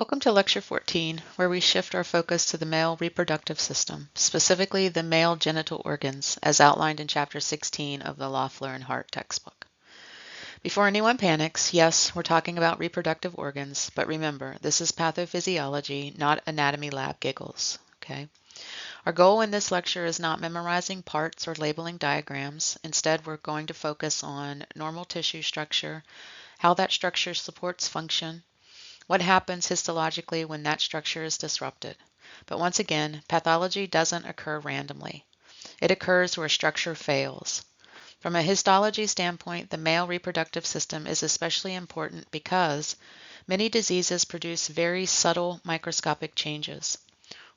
Welcome to Lecture 14, where we shift our focus to the male reproductive system, specifically the male genital organs, as outlined in Chapter 16 of the Loeffler and Hart textbook. Before anyone panics, yes, we're talking about reproductive organs, but remember, this is pathophysiology, not anatomy lab giggles, okay? Our goal in this lecture is not memorizing parts or labeling diagrams. Instead, we're going to focus on normal tissue structure, how that structure supports function, what happens histologically when that structure is disrupted. But once again, pathology doesn't occur randomly. It occurs where structure fails. From a histology standpoint, the male reproductive system is especially important because many diseases produce very subtle microscopic changes.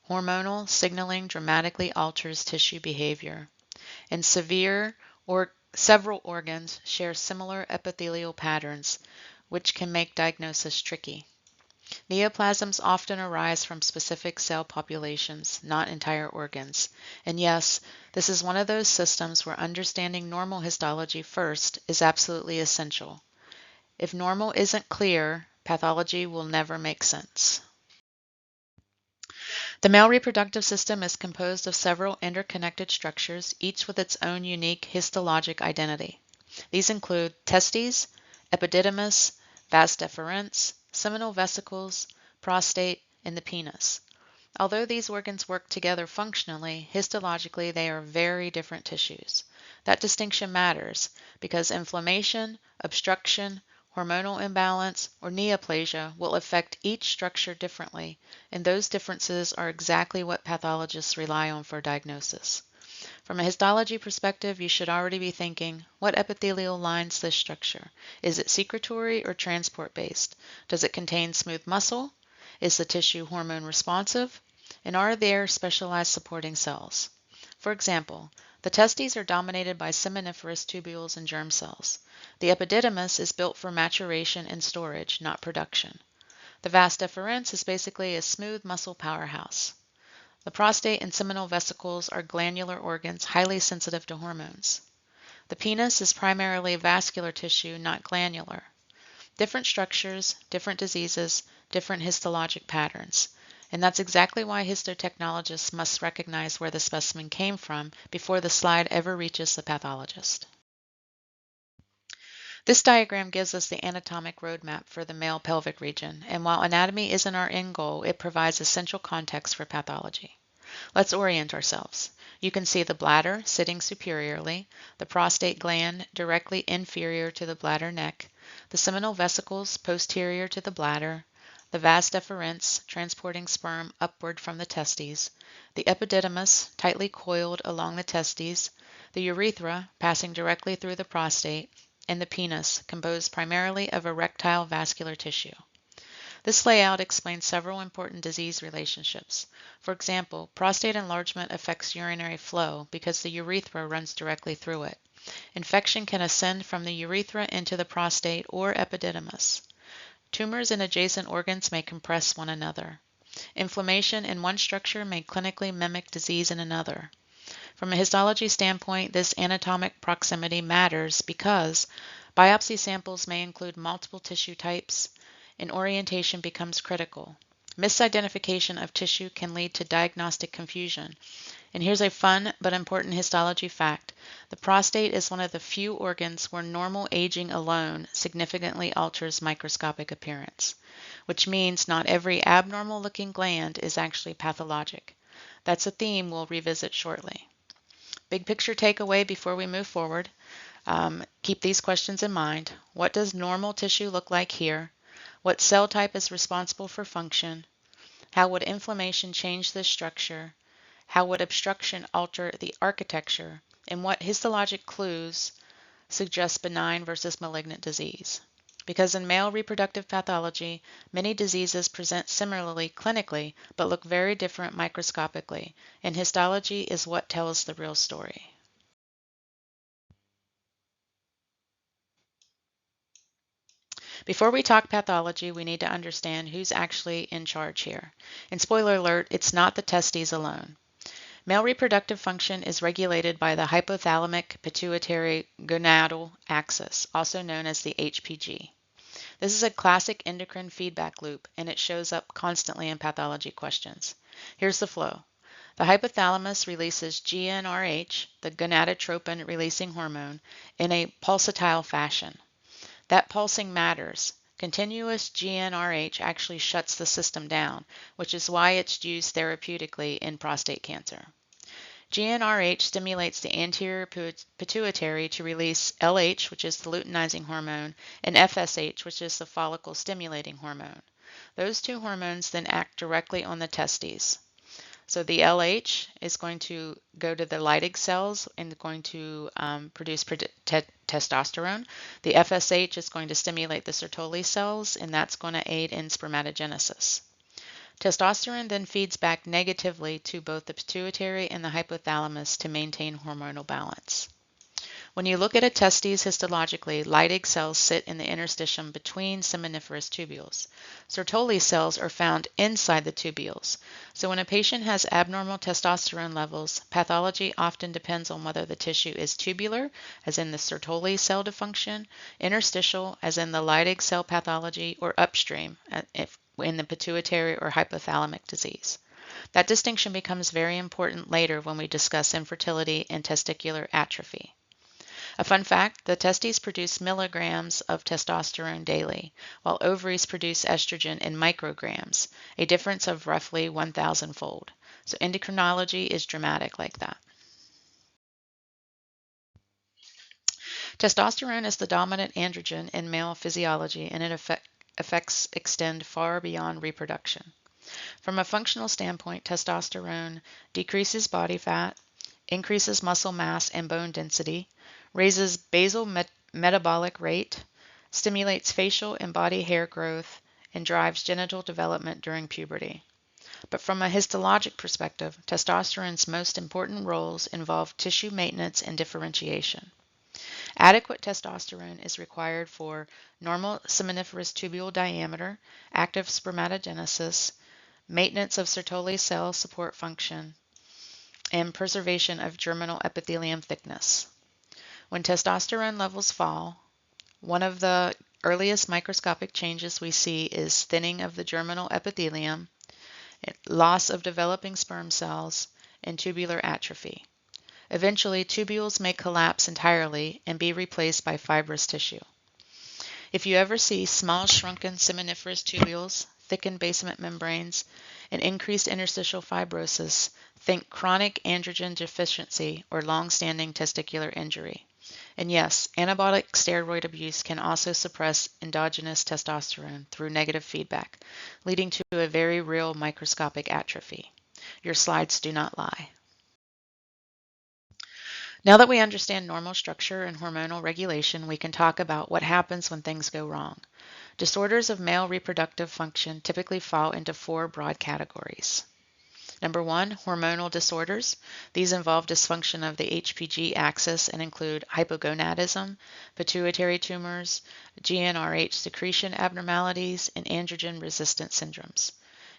Hormonal signaling dramatically alters tissue behavior, and several organs share similar epithelial patterns, which can make diagnosis tricky. Neoplasms often arise from specific cell populations, not entire organs. And yes, this is one of those systems where understanding normal histology first is absolutely essential. If normal isn't clear, pathology will never make sense. The male reproductive system is composed of several interconnected structures, each with its own unique histologic identity. These include testes, epididymis, vas deferens, seminal vesicles, prostate, and the penis. Although these organs work together functionally, histologically they are very different tissues. That distinction matters because inflammation, obstruction, hormonal imbalance, or neoplasia will affect each structure differently, and those differences are exactly what pathologists rely on for diagnosis. From a histology perspective, you should already be thinking, what epithelial lines this structure? Is it secretory or transport-based? Does it contain smooth muscle? Is the tissue hormone responsive? And are there specialized supporting cells? For example, the testes are dominated by seminiferous tubules and germ cells. The epididymis is built for maturation and storage, not production. The vas deferens is basically a smooth muscle powerhouse. The prostate and seminal vesicles are glandular organs highly sensitive to hormones. The penis is primarily vascular tissue, not glandular. Different structures, different diseases, different histologic patterns. And that's exactly why histotechnologists must recognize where the specimen came from before the slide ever reaches the pathologist. This diagram gives us the anatomic roadmap for the male pelvic region, and while anatomy isn't our end goal, it provides essential context for pathology. Let's orient ourselves. You can see the bladder sitting superiorly, the prostate gland directly inferior to the bladder neck, the seminal vesicles posterior to the bladder, the vas deferens transporting sperm upward from the testes, the epididymis tightly coiled along the testes, the urethra passing directly through the prostate, and the penis composed primarily of erectile vascular tissue. This layout explains several important disease relationships. For example, prostate enlargement affects urinary flow because the urethra runs directly through it. Infection can ascend from the urethra into the prostate or epididymis. Tumors in adjacent organs may compress one another. Inflammation in one structure may clinically mimic disease in another. From a histology standpoint, this anatomic proximity matters because biopsy samples may include multiple tissue types, and orientation becomes critical. Misidentification of tissue can lead to diagnostic confusion. And here's a fun but important histology fact. The prostate is one of the few organs where normal aging alone significantly alters microscopic appearance, which means not every abnormal looking gland is actually pathologic. That's a theme we'll revisit shortly. Big picture takeaway before we move forward. Keep these questions in mind. What does normal tissue look like here? What cell type is responsible for function? How would inflammation change this structure? How would obstruction alter the architecture? And what histologic clues suggest benign versus malignant disease? Because in male reproductive pathology, many diseases present similarly clinically, but look very different microscopically, and histology is what tells the real story. Before we talk pathology, we need to understand who's actually in charge here. And spoiler alert, it's not the testes alone. Male reproductive function is regulated by the hypothalamic pituitary gonadal axis, also known as the HPG. This is a classic endocrine feedback loop, and it shows up constantly in pathology questions. Here's the flow. The hypothalamus releases GnRH, the gonadotropin-releasing hormone, in a pulsatile fashion. That pulsing matters. Continuous GnRH actually shuts the system down, which is why it's used therapeutically in prostate cancer. GnRH stimulates the anterior pituitary to release LH, which is the luteinizing hormone, and FSH, which is the follicle stimulating hormone. Those two hormones then act directly on the testes. So the LH is going to go to the Leydig cells and going to produce testosterone. The FSH is going to stimulate the Sertoli cells, and that's going to aid in spermatogenesis. Testosterone then feeds back negatively to both the pituitary and the hypothalamus to maintain hormonal balance. When you look at a testes histologically, Leydig cells sit in the interstitium between seminiferous tubules. Sertoli cells are found inside the tubules. So when a patient has abnormal testosterone levels, pathology often depends on whether the tissue is tubular, as in the Sertoli cell dysfunction, interstitial, as in the Leydig cell pathology, or upstream, in the pituitary or hypothalamic disease. That distinction becomes very important later when we discuss infertility and testicular atrophy. A fun fact, the testes produce milligrams of testosterone daily, while ovaries produce estrogen in micrograms, a difference of roughly 1,000-fold. So endocrinology is dramatic like that. Testosterone is the dominant androgen in male physiology, and its effects extend far beyond reproduction. From a functional standpoint, testosterone decreases body fat, increases muscle mass and bone density, raises basal metabolic rate, stimulates facial and body hair growth, and drives genital development during puberty. But from a histologic perspective, testosterone's most important roles involve tissue maintenance and differentiation. Adequate testosterone is required for normal seminiferous tubule diameter, active spermatogenesis, maintenance of Sertoli cell support function, and preservation of germinal epithelium thickness. When testosterone levels fall, one of the earliest microscopic changes we see is thinning of the germinal epithelium, loss of developing sperm cells, and tubular atrophy. Eventually, tubules may collapse entirely and be replaced by fibrous tissue. If you ever see small shrunken seminiferous tubules, thickened basement membranes, and increased interstitial fibrosis, think chronic androgen deficiency or long-standing testicular injury. And yes, anabolic steroid abuse can also suppress endogenous testosterone through negative feedback, leading to a very real microscopic atrophy. Your slides do not lie. Now that we understand normal structure and hormonal regulation, we can talk about what happens when things go wrong. Disorders of male reproductive function typically fall into 4 broad categories. Number 1, hormonal disorders. These involve dysfunction of the HPG axis and include hypogonadism, pituitary tumors, GnRH secretion abnormalities, and androgen-resistant syndromes.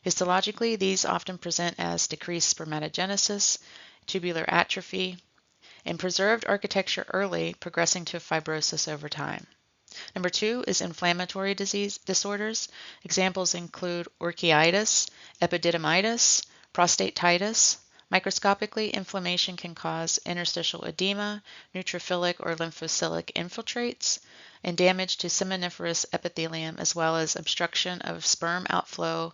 Histologically, these often present as decreased spermatogenesis, tubular atrophy, and preserved architecture early, progressing to fibrosis over time. Number 2 is inflammatory disease disorders. Examples include orchitis, epididymitis, prostatitis. Microscopically, inflammation can cause interstitial edema, neutrophilic or lymphocytic infiltrates, and damage to seminiferous epithelium, as well as obstruction of sperm outflow.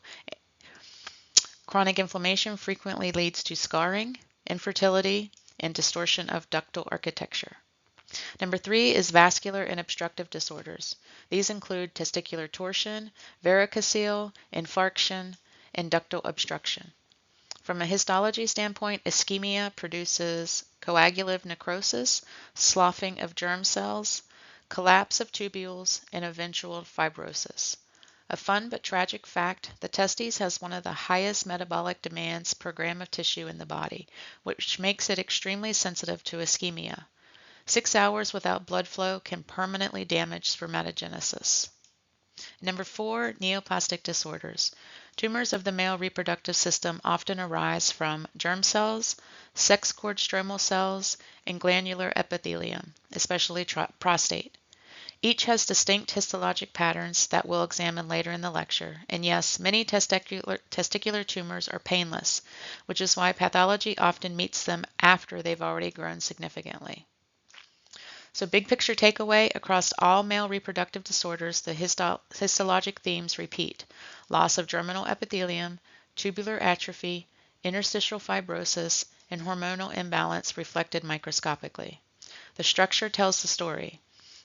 Chronic inflammation frequently leads to scarring, infertility, and distortion of ductal architecture. Number 3 is vascular and obstructive disorders. These include testicular torsion, varicocele, infarction, and ductal obstruction. From a histology standpoint, ischemia produces coagulative necrosis, sloughing of germ cells, collapse of tubules, and eventual fibrosis. A fun but tragic fact, the testes has one of the highest metabolic demands per gram of tissue in the body, which makes it extremely sensitive to ischemia. 6 hours without blood flow can permanently damage spermatogenesis. Number 4, neoplastic disorders. Tumors of the male reproductive system often arise from germ cells, sex cord stromal cells, and glandular epithelium, especially prostate. Each has distinct histologic patterns that we'll examine later in the lecture, and yes, many testicular tumors are painless, which is why pathology often meets them after they've already grown significantly. So big picture takeaway, across all male reproductive disorders, the histologic themes repeat: loss of germinal epithelium, tubular atrophy, interstitial fibrosis, and hormonal imbalance reflected microscopically. The structure tells the story.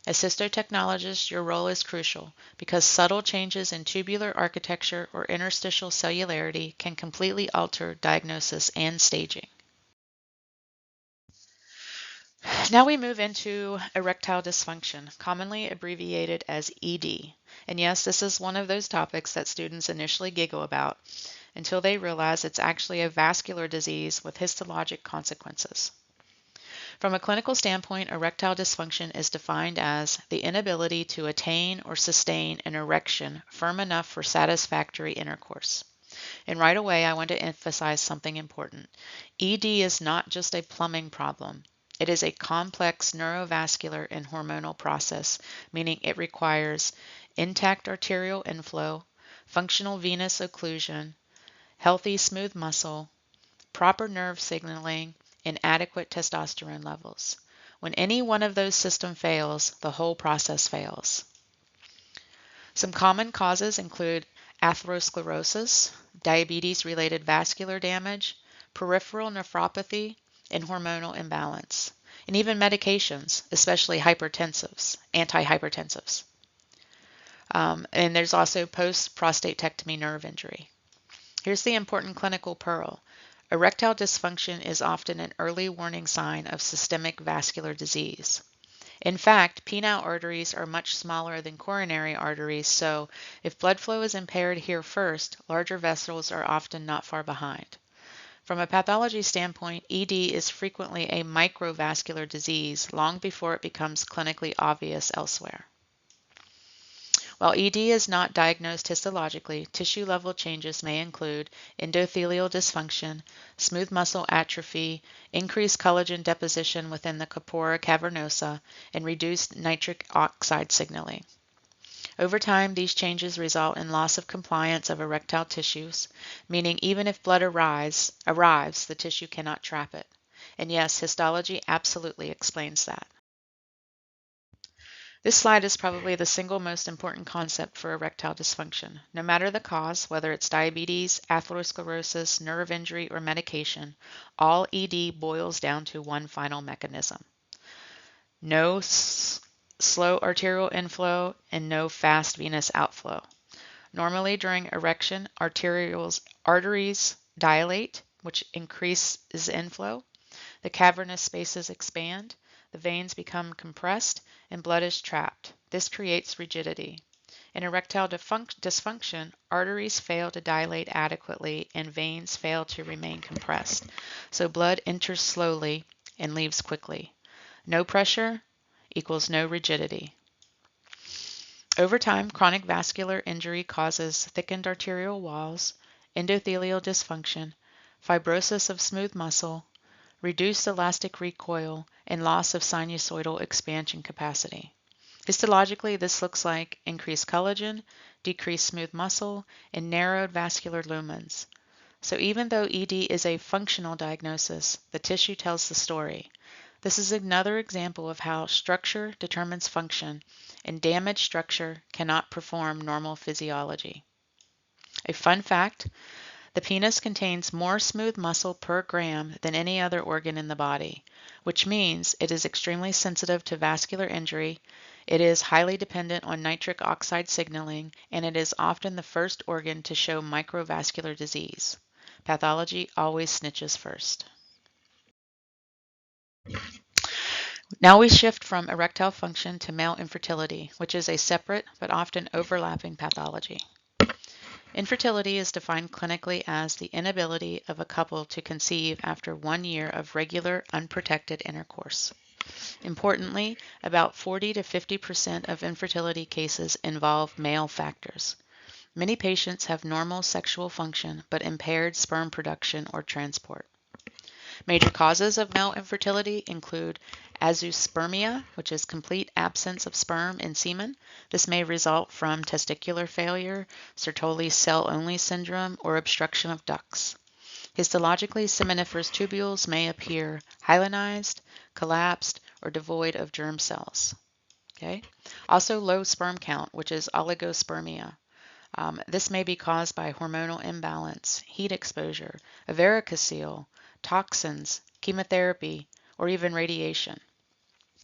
As histotechnologists, your role is crucial because subtle changes in tubular architecture or interstitial cellularity can completely alter diagnosis and staging. Now we move into erectile dysfunction, commonly abbreviated as ED. And yes, this is one of those topics that students initially giggle about until they realize it's actually a vascular disease with histologic consequences. From a clinical standpoint, erectile dysfunction is defined as the inability to attain or sustain an erection firm enough for satisfactory intercourse. And right away, I want to emphasize something important. ED is not just a plumbing problem. It is a complex neurovascular and hormonal process, meaning it requires intact arterial inflow, functional venous occlusion, healthy smooth muscle, proper nerve signaling, and adequate testosterone levels. When any one of those systems fails, the whole process fails. Some common causes include atherosclerosis, diabetes-related vascular damage, peripheral nephropathy, and hormonal imbalance, and even medications, especially hypertensives, antihypertensives. And there's also post-prostatectomy nerve injury. Here's the important clinical pearl. Erectile dysfunction is often an early warning sign of systemic vascular disease. In fact, penile arteries are much smaller than coronary arteries, so if blood flow is impaired here first, larger vessels are often not far behind. From a pathology standpoint, ED is frequently a microvascular disease long before it becomes clinically obvious elsewhere. While ED is not diagnosed histologically, tissue-level changes may include endothelial dysfunction, smooth muscle atrophy, increased collagen deposition within the corpora cavernosa, and reduced nitric oxide signaling. Over time, these changes result in loss of compliance of erectile tissues, meaning even if blood arrives, the tissue cannot trap it. And yes, histology absolutely explains that. This slide is probably the single most important concept for erectile dysfunction. No matter the cause, whether it's diabetes, atherosclerosis, nerve injury, or medication, all ED boils down to one final mechanism. No slow arterial inflow and no fast venous outflow. Normally during erection, arteries dilate, which increases inflow. The cavernous spaces expand. The veins become compressed and blood is trapped. This creates rigidity. In erectile dysfunction, arteries fail to dilate adequately and veins fail to remain compressed. So blood enters slowly and leaves quickly. No pressure equals no rigidity. Over time, chronic vascular injury causes thickened arterial walls, endothelial dysfunction, fibrosis of smooth muscle, reduced elastic recoil, and loss of sinusoidal expansion capacity. Histologically, this looks like increased collagen, decreased smooth muscle, and narrowed vascular lumens. So even though ED is a functional diagnosis, the tissue tells the story. This is another example of how structure determines function, and damaged structure cannot perform normal physiology. A fun fact: the penis contains more smooth muscle per gram than any other organ in the body, which means it is extremely sensitive to vascular injury, it is highly dependent on nitric oxide signaling, and it is often the first organ to show microvascular disease. Pathology always snitches first. Now we shift from erectile function to male infertility, which is a separate but often overlapping pathology. Infertility is defined clinically as the inability of a couple to conceive after 1 year of regular, unprotected intercourse. Importantly, about 40 to 50% of infertility cases involve male factors. Many patients have normal sexual function but impaired sperm production or transport. Major causes of male infertility include azoospermia, which is complete absence of sperm in semen. This may result from testicular failure, Sertoli cell-only syndrome, or obstruction of ducts. Histologically, seminiferous tubules may appear hyalinized, collapsed, or devoid of germ cells. Okay. Also, low sperm count, which is oligospermia. This may be caused by hormonal imbalance, heat exposure, a varicocele, toxins, chemotherapy, or even radiation.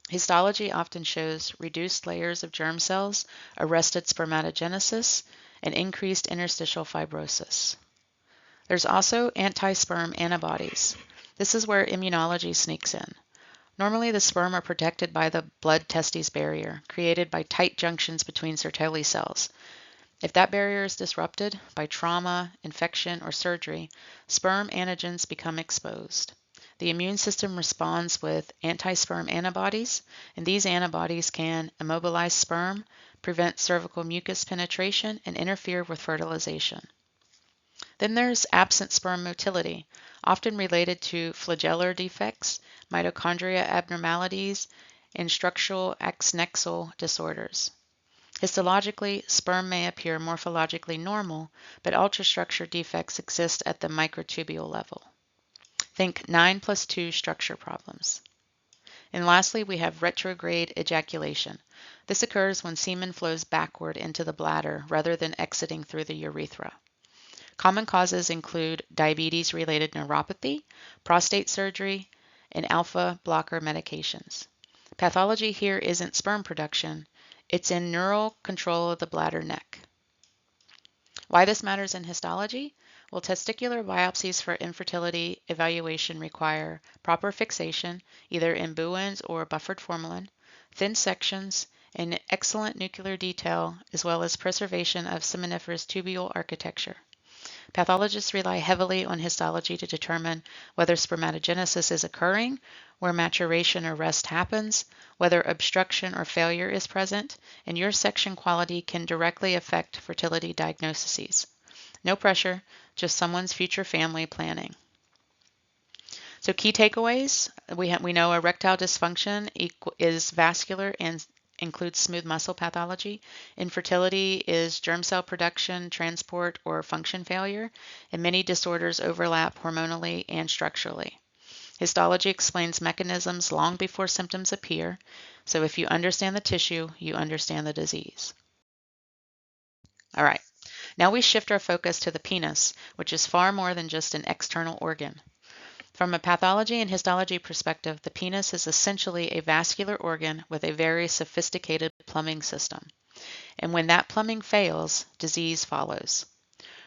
Histology often shows reduced layers of germ cells, arrested spermatogenesis, and increased interstitial fibrosis. There's also anti-sperm antibodies. This is where immunology sneaks in. Normally, the sperm are protected by the blood-testis barrier, created by tight junctions between Sertoli cells. If that barrier is disrupted by trauma, infection, or surgery, sperm antigens become exposed. The immune system responds with anti-sperm antibodies, and these antibodies can immobilize sperm, prevent cervical mucus penetration, and interfere with fertilization. Then there's absent sperm motility, often related to flagellar defects, mitochondria abnormalities, and structural axonal disorders. Histologically, sperm may appear morphologically normal, but ultrastructure defects exist at the microtubule level. Think 9+2 structure problems. And lastly, we have retrograde ejaculation. This occurs when semen flows backward into the bladder rather than exiting through the urethra. Common causes include diabetes-related neuropathy, prostate surgery, and alpha blocker medications. Pathology here isn't sperm production, it's in neural control of the bladder neck. Why this matters in histology? Well, testicular biopsies for infertility evaluation require proper fixation, either in Bouwens or buffered formalin, thin sections, and excellent nuclear detail, as well as preservation of seminiferous tubule architecture. Pathologists rely heavily on histology to determine whether spermatogenesis is occurring, where maturation or rest happens, whether obstruction or failure is present, and your section quality can directly affect fertility diagnoses. No pressure, just someone's future family planning. So key takeaways, we know erectile dysfunction is vascular and includes smooth muscle pathology. Infertility is germ cell production, transport, or function failure, and many disorders overlap hormonally and structurally. Histology explains mechanisms long before symptoms appear, so if you understand the tissue, you understand the disease. All right, now we shift our focus to the penis, which is far more than just an external organ. From a pathology and histology perspective, the penis is essentially a vascular organ with a very sophisticated plumbing system. And when that plumbing fails, disease follows.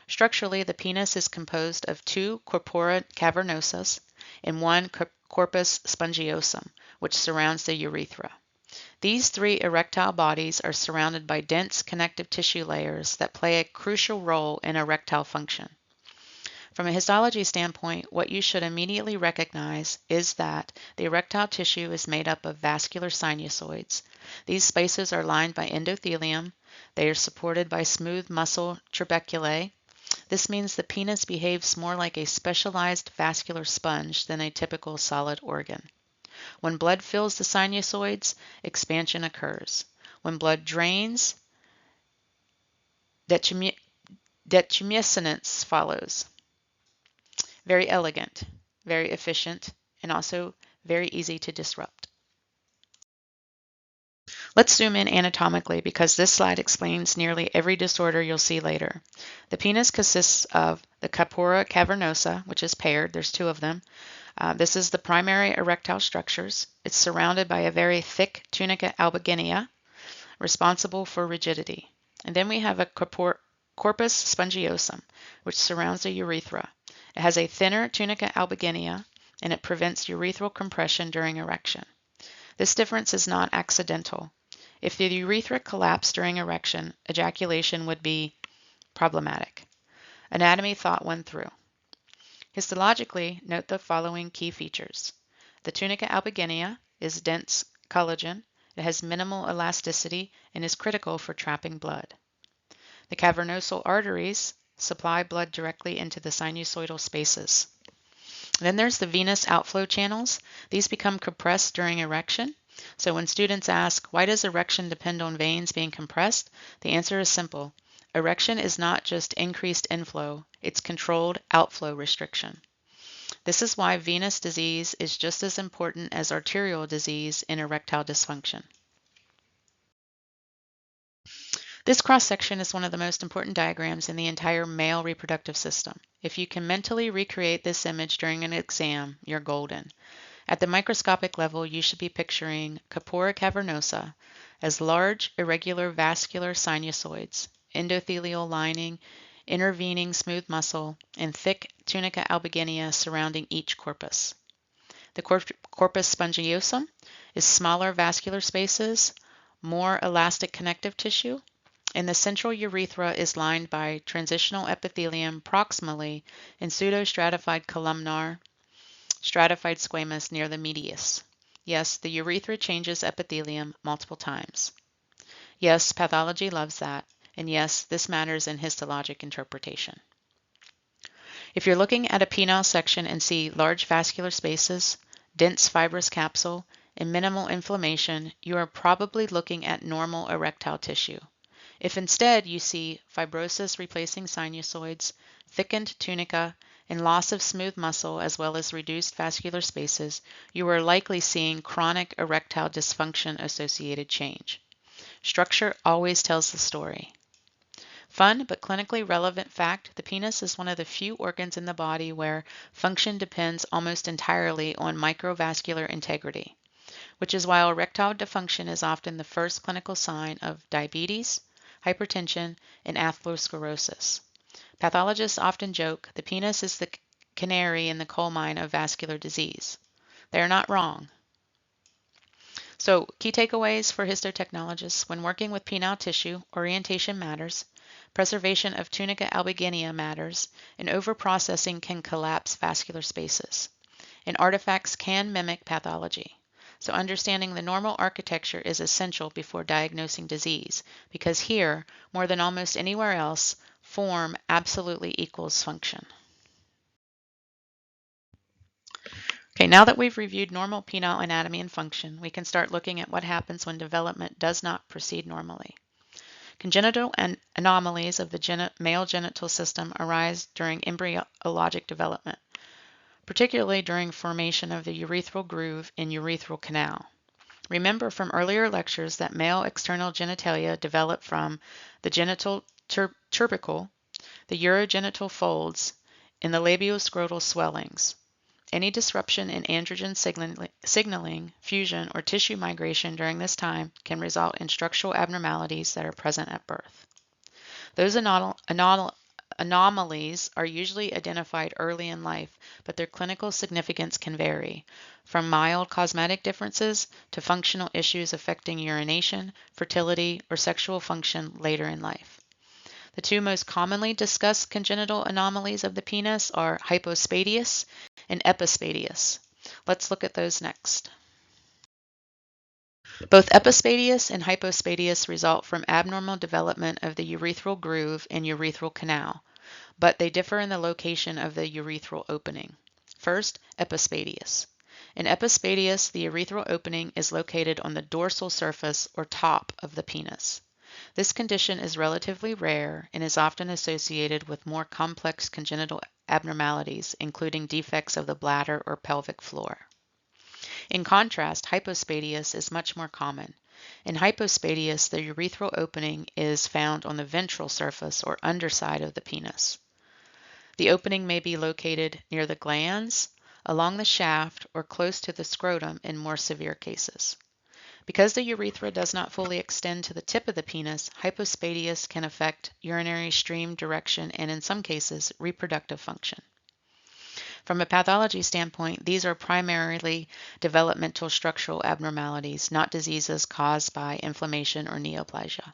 Structurally, the penis is composed of two corpora cavernosas and one corpus spongiosum, which surrounds the urethra. These three erectile bodies are surrounded by dense connective tissue layers that play a crucial role in erectile function. From a histology standpoint, what you should immediately recognize is that the erectile tissue is made up of vascular sinusoids. These spaces are lined by endothelium. They are supported by smooth muscle trabeculae. This means the penis behaves more like a specialized vascular sponge than a typical solid organ. When blood fills the sinusoids, expansion occurs. When blood drains, detumescence follows. Very elegant, very efficient, and also very easy to disrupt. Let's zoom in anatomically because this slide explains nearly every disorder you'll see later. The penis consists of the corpora cavernosa, which is paired. There's two of them. This is the primary erectile structures. It's surrounded by a very thick tunica albuginea, responsible for rigidity. And then we have a corpus spongiosum, which surrounds the urethra. It has a thinner tunica albuginea, and it prevents urethral compression during erection. This difference is not accidental. If the urethra collapsed during erection, ejaculation would be problematic. Anatomy thought one through. Histologically, note the following key features. The tunica albuginea is dense collagen. It has minimal elasticity and is critical for trapping blood. The cavernosal arteries supply blood directly into the sinusoidal spaces. Then there's the venous outflow channels. These become compressed during erection. So when students ask, why does erection depend on veins being compressed? The answer is simple. Erection is not just increased inflow, it's controlled outflow restriction. This is why venous disease is just as important as arterial disease in erectile dysfunction. This cross-section is one of the most important diagrams in the entire male reproductive system. If you can mentally recreate this image during an exam, you're golden. At the microscopic level, you should be picturing corpora cavernosa as large, irregular vascular sinusoids, endothelial lining, intervening smooth muscle, and thick tunica albuginea surrounding each corpus. The corpus spongiosum is smaller vascular spaces, more elastic connective tissue, and the central urethra is lined by transitional epithelium proximally and pseudostratified columnar, stratified squamous near the medius. Yes, the urethra changes epithelium multiple times. Yes, pathology loves that. And yes, this matters in histologic interpretation. If you're looking at a penile section and see large vascular spaces, dense fibrous capsule, and minimal inflammation, you are probably looking at normal erectile tissue. If instead you see fibrosis replacing sinusoids, thickened tunica, and loss of smooth muscle as well as reduced vascular spaces, you are likely seeing chronic erectile dysfunction associated change. Structure always tells the story. Fun but clinically relevant fact, the penis is one of the few organs in the body where function depends almost entirely on microvascular integrity, which is why erectile dysfunction is often the first clinical sign of diabetes, hypertension, and atherosclerosis. Pathologists often joke the penis is the canary in the coal mine of vascular disease. They are not wrong. So, key takeaways for histotechnologists: when working with penile tissue, orientation matters, preservation of tunica albuginea matters, and overprocessing can collapse vascular spaces. And artifacts can mimic pathology. So understanding the normal architecture is essential before diagnosing disease, because here, more than almost anywhere else, form absolutely equals function. Okay, now that we've reviewed normal penile anatomy and function, we can start looking at what happens when development does not proceed normally. Congenital anomalies of the male genital system arise during embryologic development, particularly during formation of the urethral groove and urethral canal. Remember from earlier lectures that male external genitalia develop from the genital tubercle, the urogenital folds, and the labioscrotal swellings. Any disruption in androgen signaling, fusion, or tissue migration during this time can result in structural abnormalities that are present at birth. Those anomalies are usually identified early in life, but their clinical significance can vary, from mild cosmetic differences to functional issues affecting urination, fertility, or sexual function later in life. The two most commonly discussed congenital anomalies of the penis are hypospadias and epispadias. Let's look at those next. Both epispadias and hypospadias result from abnormal development of the urethral groove and urethral canal, but they differ in the location of the urethral opening. First, epispadias. In epispadias, the urethral opening is located on the dorsal surface or top of the penis. This condition is relatively rare and is often associated with more complex congenital abnormalities, including defects of the bladder or pelvic floor. In contrast, hypospadias is much more common. In hypospadias, the urethral opening is found on the ventral surface or underside of the penis. The opening may be located near the glans, along the shaft, or close to the scrotum in more severe cases. Because the urethra does not fully extend to the tip of the penis, hypospadias can affect urinary stream direction and, in some cases, reproductive function. From a pathology standpoint, these are primarily developmental structural abnormalities, not diseases caused by inflammation or neoplasia.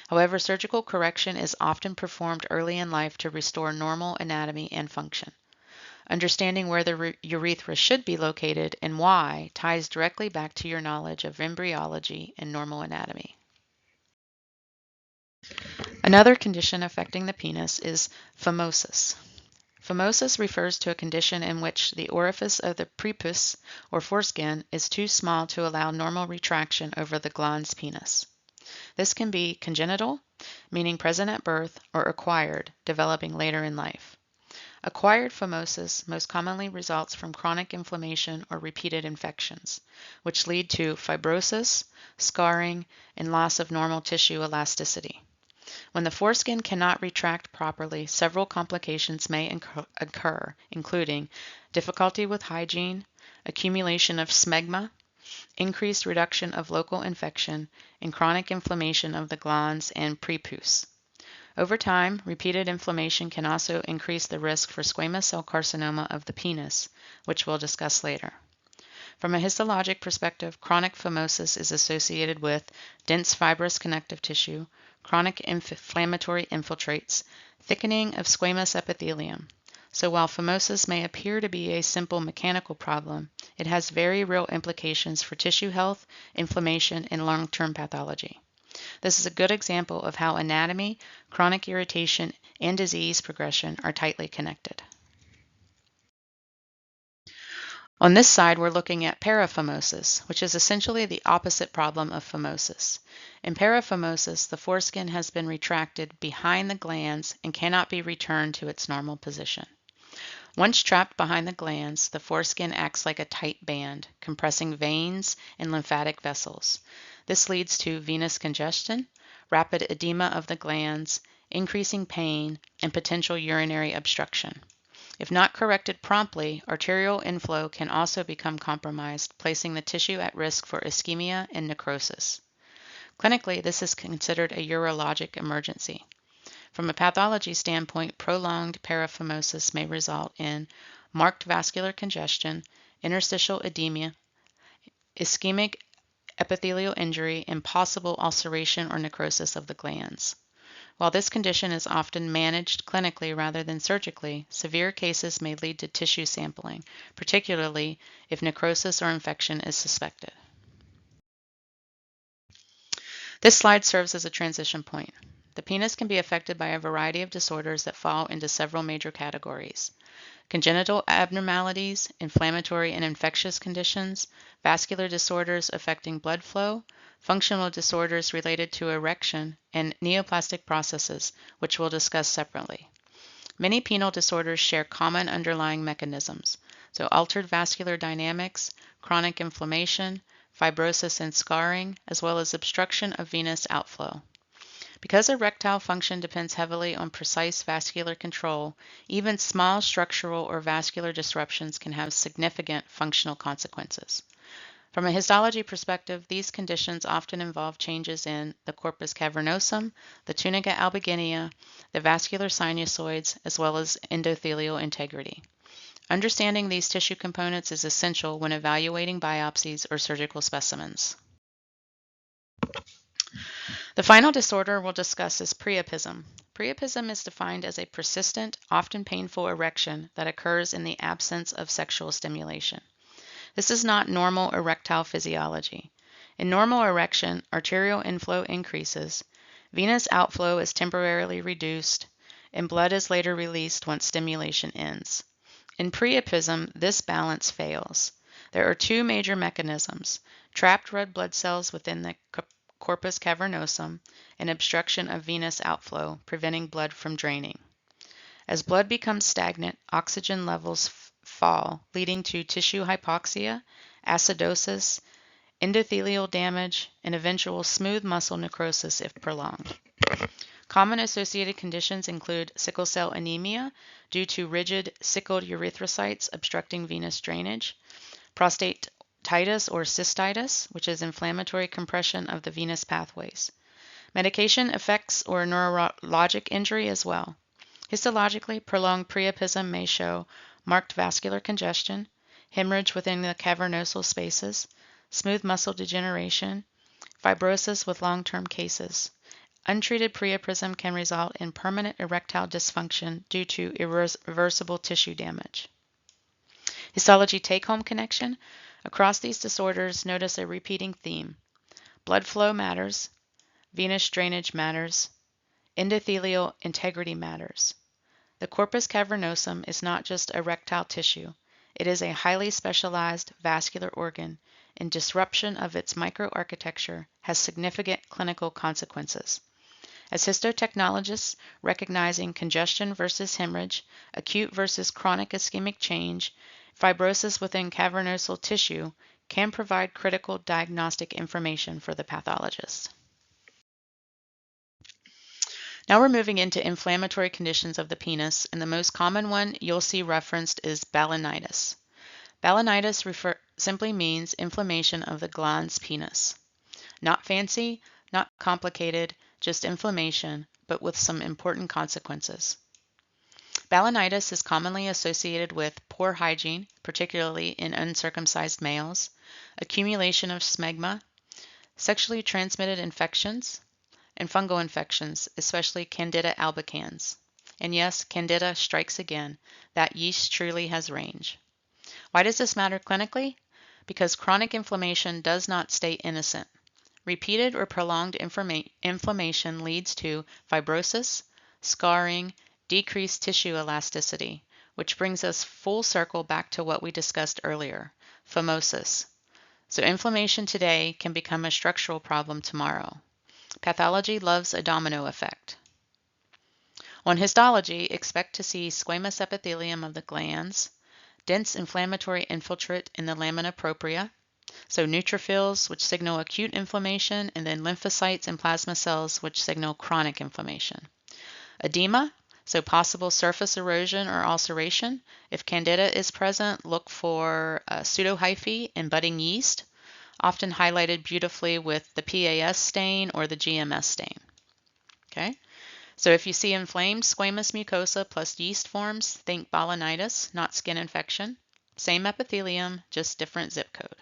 However, surgical correction is often performed early in life to restore normal anatomy and function. Understanding where the urethra should be located and why ties directly back to your knowledge of embryology and normal anatomy. Another condition affecting the penis is phimosis. Phimosis refers to a condition in which the orifice of the prepuce or foreskin is too small to allow normal retraction over the glans penis. This can be congenital, meaning present at birth, or acquired, developing later in life. Acquired phimosis most commonly results from chronic inflammation or repeated infections, which lead to fibrosis, scarring, and loss of normal tissue elasticity. When the foreskin cannot retract properly, several complications may occur, including difficulty with hygiene, accumulation of smegma, increased reduction of local infection, and chronic inflammation of the glans and prepuce. Over time, repeated inflammation can also increase the risk for squamous cell carcinoma of the penis, which we'll discuss later. From a histologic perspective, chronic phimosis is associated with dense fibrous connective tissue, chronic inflammatory infiltrates, thickening of squamous epithelium. So while phimosis may appear to be a simple mechanical problem, it has very real implications for tissue health, inflammation, and long-term pathology. This is a good example of how anatomy, chronic irritation, and disease progression are tightly connected. On this side, we're looking at paraphimosis, which is essentially the opposite problem of phimosis. In paraphimosis, the foreskin has been retracted behind the glans and cannot be returned to its normal position. Once trapped behind the glans, the foreskin acts like a tight band, compressing veins and lymphatic vessels. This leads to venous congestion, rapid edema of the glands, increasing pain, and potential urinary obstruction. If not corrected promptly, arterial inflow can also become compromised, placing the tissue at risk for ischemia and necrosis. Clinically, this is considered a urologic emergency. From a pathology standpoint, prolonged paraphimosis may result in marked vascular congestion, interstitial edema, ischemic epithelial injury, and possible ulceration or necrosis of the glands. While this condition is often managed clinically rather than surgically, severe cases may lead to tissue sampling, particularly if necrosis or infection is suspected. This slide serves as a transition point. The penis can be affected by a variety of disorders that fall into several major categories: congenital abnormalities, inflammatory and infectious conditions, vascular disorders affecting blood flow, functional disorders related to erection, and neoplastic processes, which we'll discuss separately. Many penile disorders share common underlying mechanisms, so altered vascular dynamics, chronic inflammation, fibrosis and scarring, as well as obstruction of venous outflow. Because erectile function depends heavily on precise vascular control, even small structural or vascular disruptions can have significant functional consequences. From a histology perspective, these conditions often involve changes in the corpus cavernosum, the tunica albuginea, the vascular sinusoids, as well as endothelial integrity. Understanding these tissue components is essential when evaluating biopsies or surgical specimens. The final disorder we'll discuss is priapism. Priapism is defined as a persistent, often painful erection that occurs in the absence of sexual stimulation. This is not normal erectile physiology. In normal erection, arterial inflow increases, venous outflow is temporarily reduced, and blood is later released once stimulation ends. In priapism, this balance fails. There are two major mechanisms: trapped red blood cells within the corpus cavernosum, and obstruction of venous outflow, preventing blood from draining. As blood becomes stagnant, oxygen levels fall, leading to tissue hypoxia, acidosis, endothelial damage, and eventual smooth muscle necrosis if prolonged. Common associated conditions include sickle cell anemia due to rigid sickled erythrocytes obstructing venous drainage, prostatitis or cystitis, which is inflammatory compression of the venous pathways. Medication effects or neurologic injury as well. Histologically, prolonged priapism may show marked vascular congestion, hemorrhage within the cavernosal spaces, smooth muscle degeneration, fibrosis with long-term cases. Untreated priapism can result in permanent erectile dysfunction due to irreversible tissue damage. Histology take-home connection. Across these disorders, notice a repeating theme. Blood flow matters, venous drainage matters, endothelial integrity matters. The corpus cavernosum is not just erectile tissue. It is a highly specialized vascular organ, and disruption of its microarchitecture has significant clinical consequences. As histotechnologists, recognizing congestion versus hemorrhage, acute versus chronic ischemic change, fibrosis within cavernosal tissue can provide critical diagnostic information for the pathologist. Now we're moving into inflammatory conditions of the penis, and the most common one you'll see referenced is balanitis. Balanitis simply means inflammation of the glans penis. Not fancy, not complicated, just inflammation, but with some important consequences. Balanitis is commonly associated with poor hygiene, particularly in uncircumcised males, accumulation of smegma, sexually transmitted infections, and fungal infections, especially Candida albicans. And yes, Candida strikes again. That yeast truly has range. Why does this matter clinically? Because chronic inflammation does not stay innocent. Repeated or prolonged inflammation leads to fibrosis, scarring, decreased tissue elasticity, which brings us full circle back to what we discussed earlier, phimosis. So inflammation today can become a structural problem tomorrow. Pathology loves a domino effect. On histology, expect to see squamous epithelium of the glands, dense inflammatory infiltrate in the lamina propria, so neutrophils, which signal acute inflammation, and then lymphocytes and plasma cells, which signal chronic inflammation. Edema, so possible surface erosion or ulceration. If Candida is present, look for pseudohyphae and budding yeast, often highlighted beautifully with the PAS stain or the GMS stain. Okay, so if you see inflamed squamous mucosa plus yeast forms, think balanitis, not skin infection. Same epithelium, just different zip code.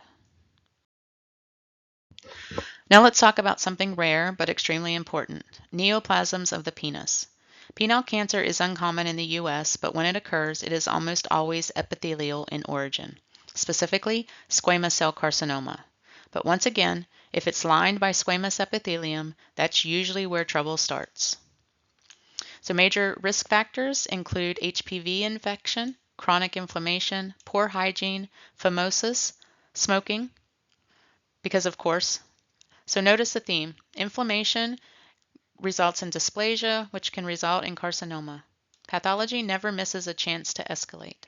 Now let's talk about something rare but extremely important, neoplasms of the penis. Penile cancer is uncommon in the US, but when it occurs, it is almost always epithelial in origin, specifically squamous cell carcinoma. But once again, if it's lined by squamous epithelium, that's usually where trouble starts. So major risk factors include HPV infection, chronic inflammation, poor hygiene, phimosis, smoking, because of course. So notice the theme. Inflammation results in dysplasia, which can result in carcinoma. Pathology never misses a chance to escalate.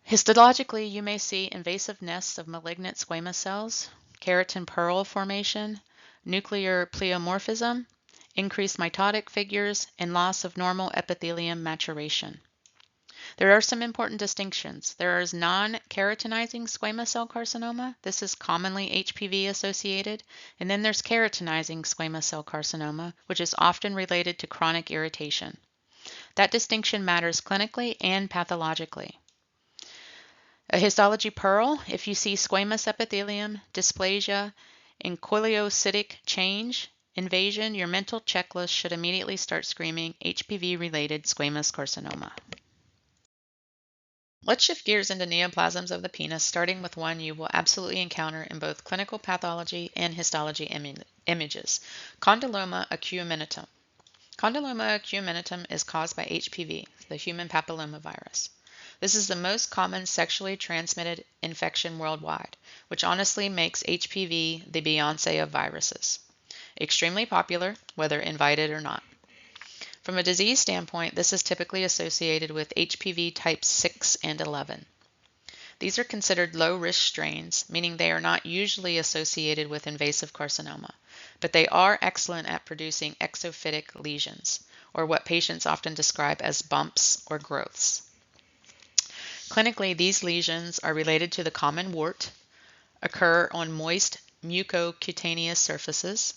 Histologically, you may see invasive nests of malignant squamous cells, keratin pearl formation, nuclear pleomorphism, increased mitotic figures, and loss of normal epithelium maturation. There are some important distinctions. There is non-keratinizing squamous cell carcinoma. This is commonly HPV associated. And then there's keratinizing squamous cell carcinoma, which is often related to chronic irritation. That distinction matters clinically and pathologically. A histology pearl, if you see squamous epithelium, dysplasia, and coleocytic change, invasion, your mental checklist should immediately start screaming HPV-related squamous carcinoma. Let's shift gears into neoplasms of the penis, starting with one you will absolutely encounter in both clinical pathology and histology images, condyloma accuminetum. Condyloma accuminetum is caused by HPV, the human papillomavirus. This is the most common sexually transmitted infection worldwide, which honestly makes HPV the Beyoncé of viruses. Extremely popular, whether invited or not. From a disease standpoint, this is typically associated with HPV types 6 and 11. These are considered low-risk strains, meaning they are not usually associated with invasive carcinoma, but they are excellent at producing exophytic lesions, or what patients often describe as bumps or growths. Clinically, these lesions are related to the common wart, occur on moist mucocutaneous surfaces,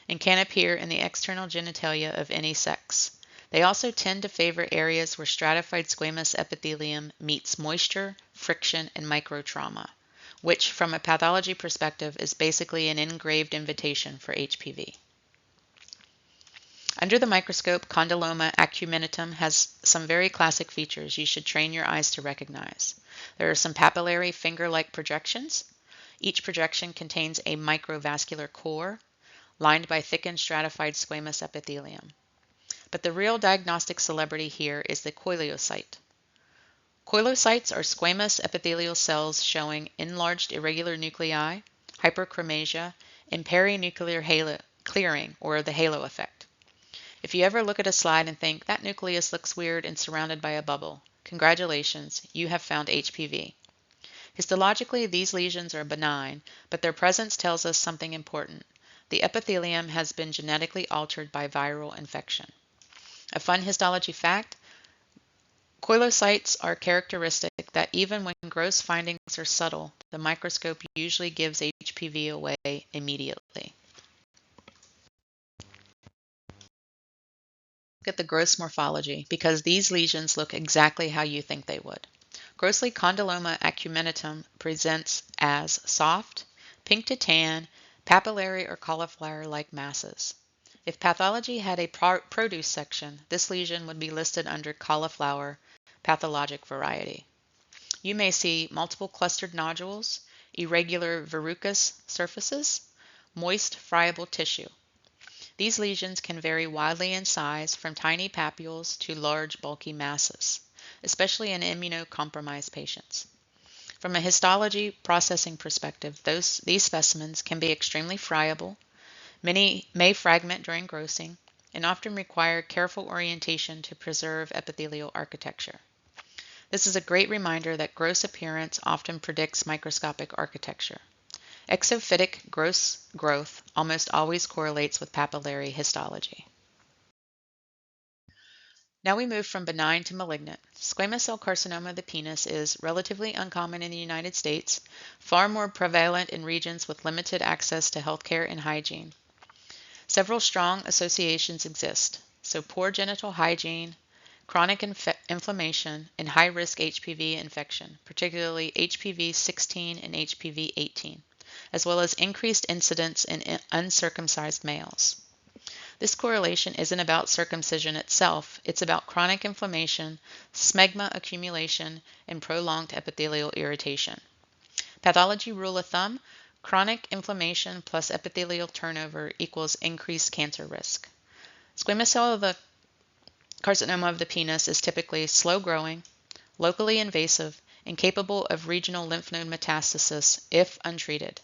and can appear in the external genitalia of any sex. They also tend to favor areas where stratified squamous epithelium meets moisture, friction, and microtrauma, which from a pathology perspective is basically an engraved invitation for HPV. Under the microscope, condyloma accuminetum has some very classic features you should train your eyes to recognize. There are some papillary finger-like projections. Each projection contains a microvascular core lined by thickened stratified squamous epithelium. But the real diagnostic celebrity here is the chondrocyte. Chondrocytes are squamous epithelial cells showing enlarged irregular nuclei, hyperchromasia, and perinuclear clearing, or the halo effect. If you ever look at a slide and think, that nucleus looks weird and surrounded by a bubble, congratulations, you have found HPV. Histologically, these lesions are benign, but their presence tells us something important. The epithelium has been genetically altered by viral infection. A fun histology fact, chondrocytes are characteristic that even when gross findings are subtle, the microscope usually gives HPV away immediately. Look at the gross morphology because these lesions look exactly how you think they would. Grossly, condyloma acumenitum presents as soft, pink to tan, papillary or cauliflower-like masses. If pathology had a produce section, this lesion would be listed under cauliflower pathologic variety. You may see multiple clustered nodules, irregular verrucous surfaces, moist friable tissue. These lesions can vary widely in size from tiny papules to large bulky masses, especially in immunocompromised patients. From a histology processing perspective, these specimens can be extremely friable. Many may fragment during grossing and often require careful orientation to preserve epithelial architecture. This is a great reminder that gross appearance often predicts microscopic architecture. Exophytic gross growth almost always correlates with papillary histology. Now we move from benign to malignant. Squamous cell carcinoma of the penis is relatively uncommon in the United States, far more prevalent in regions with limited access to healthcare and hygiene. Several strong associations exist, so poor genital hygiene, chronic inflammation, and high-risk HPV infection, particularly HPV 16 and HPV 18, as well as increased incidence in uncircumcised males. This correlation isn't about circumcision itself, it's about chronic inflammation, smegma accumulation, and prolonged epithelial irritation. Pathology rule of thumb, chronic inflammation plus epithelial turnover equals increased cancer risk. Squamous cell of the carcinoma of the penis is typically slow growing, locally invasive, and capable of regional lymph node metastasis if untreated.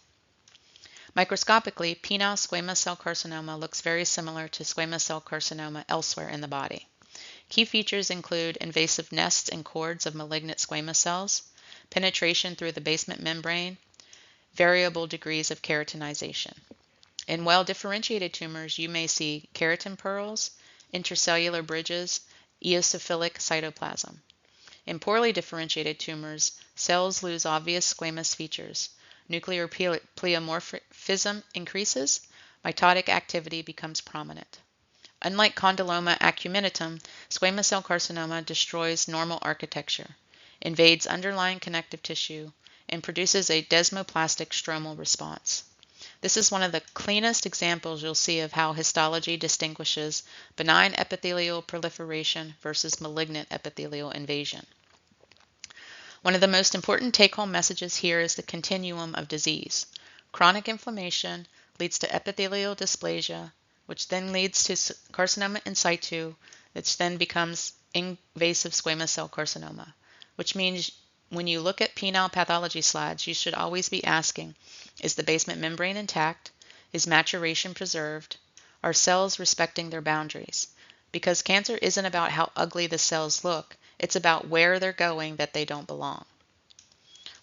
Microscopically, penile squamous cell carcinoma looks very similar to squamous cell carcinoma elsewhere in the body. Key features include invasive nests and cords of malignant squamous cells, penetration through the basement membrane, variable degrees of keratinization. In well-differentiated tumors, you may see keratin pearls, intercellular bridges, eosinophilic cytoplasm. In poorly differentiated tumors, cells lose obvious squamous features. Nuclear pleomorphism increases, mitotic activity becomes prominent. Unlike condyloma acumenitum, squamous cell carcinoma destroys normal architecture, invades underlying connective tissue, and produces a desmoplastic stromal response. This is one of the cleanest examples you'll see of how histology distinguishes benign epithelial proliferation versus malignant epithelial invasion. One of the most important take-home messages here is the continuum of disease. Chronic inflammation leads to epithelial dysplasia, which then leads to carcinoma in situ, which then becomes invasive squamous cell carcinoma, which means when you look at penile pathology slides, you should always be asking, is the basement membrane intact? Is maturation preserved? Are cells respecting their boundaries? Because cancer isn't about how ugly the cells look, it's about where they're going that they don't belong.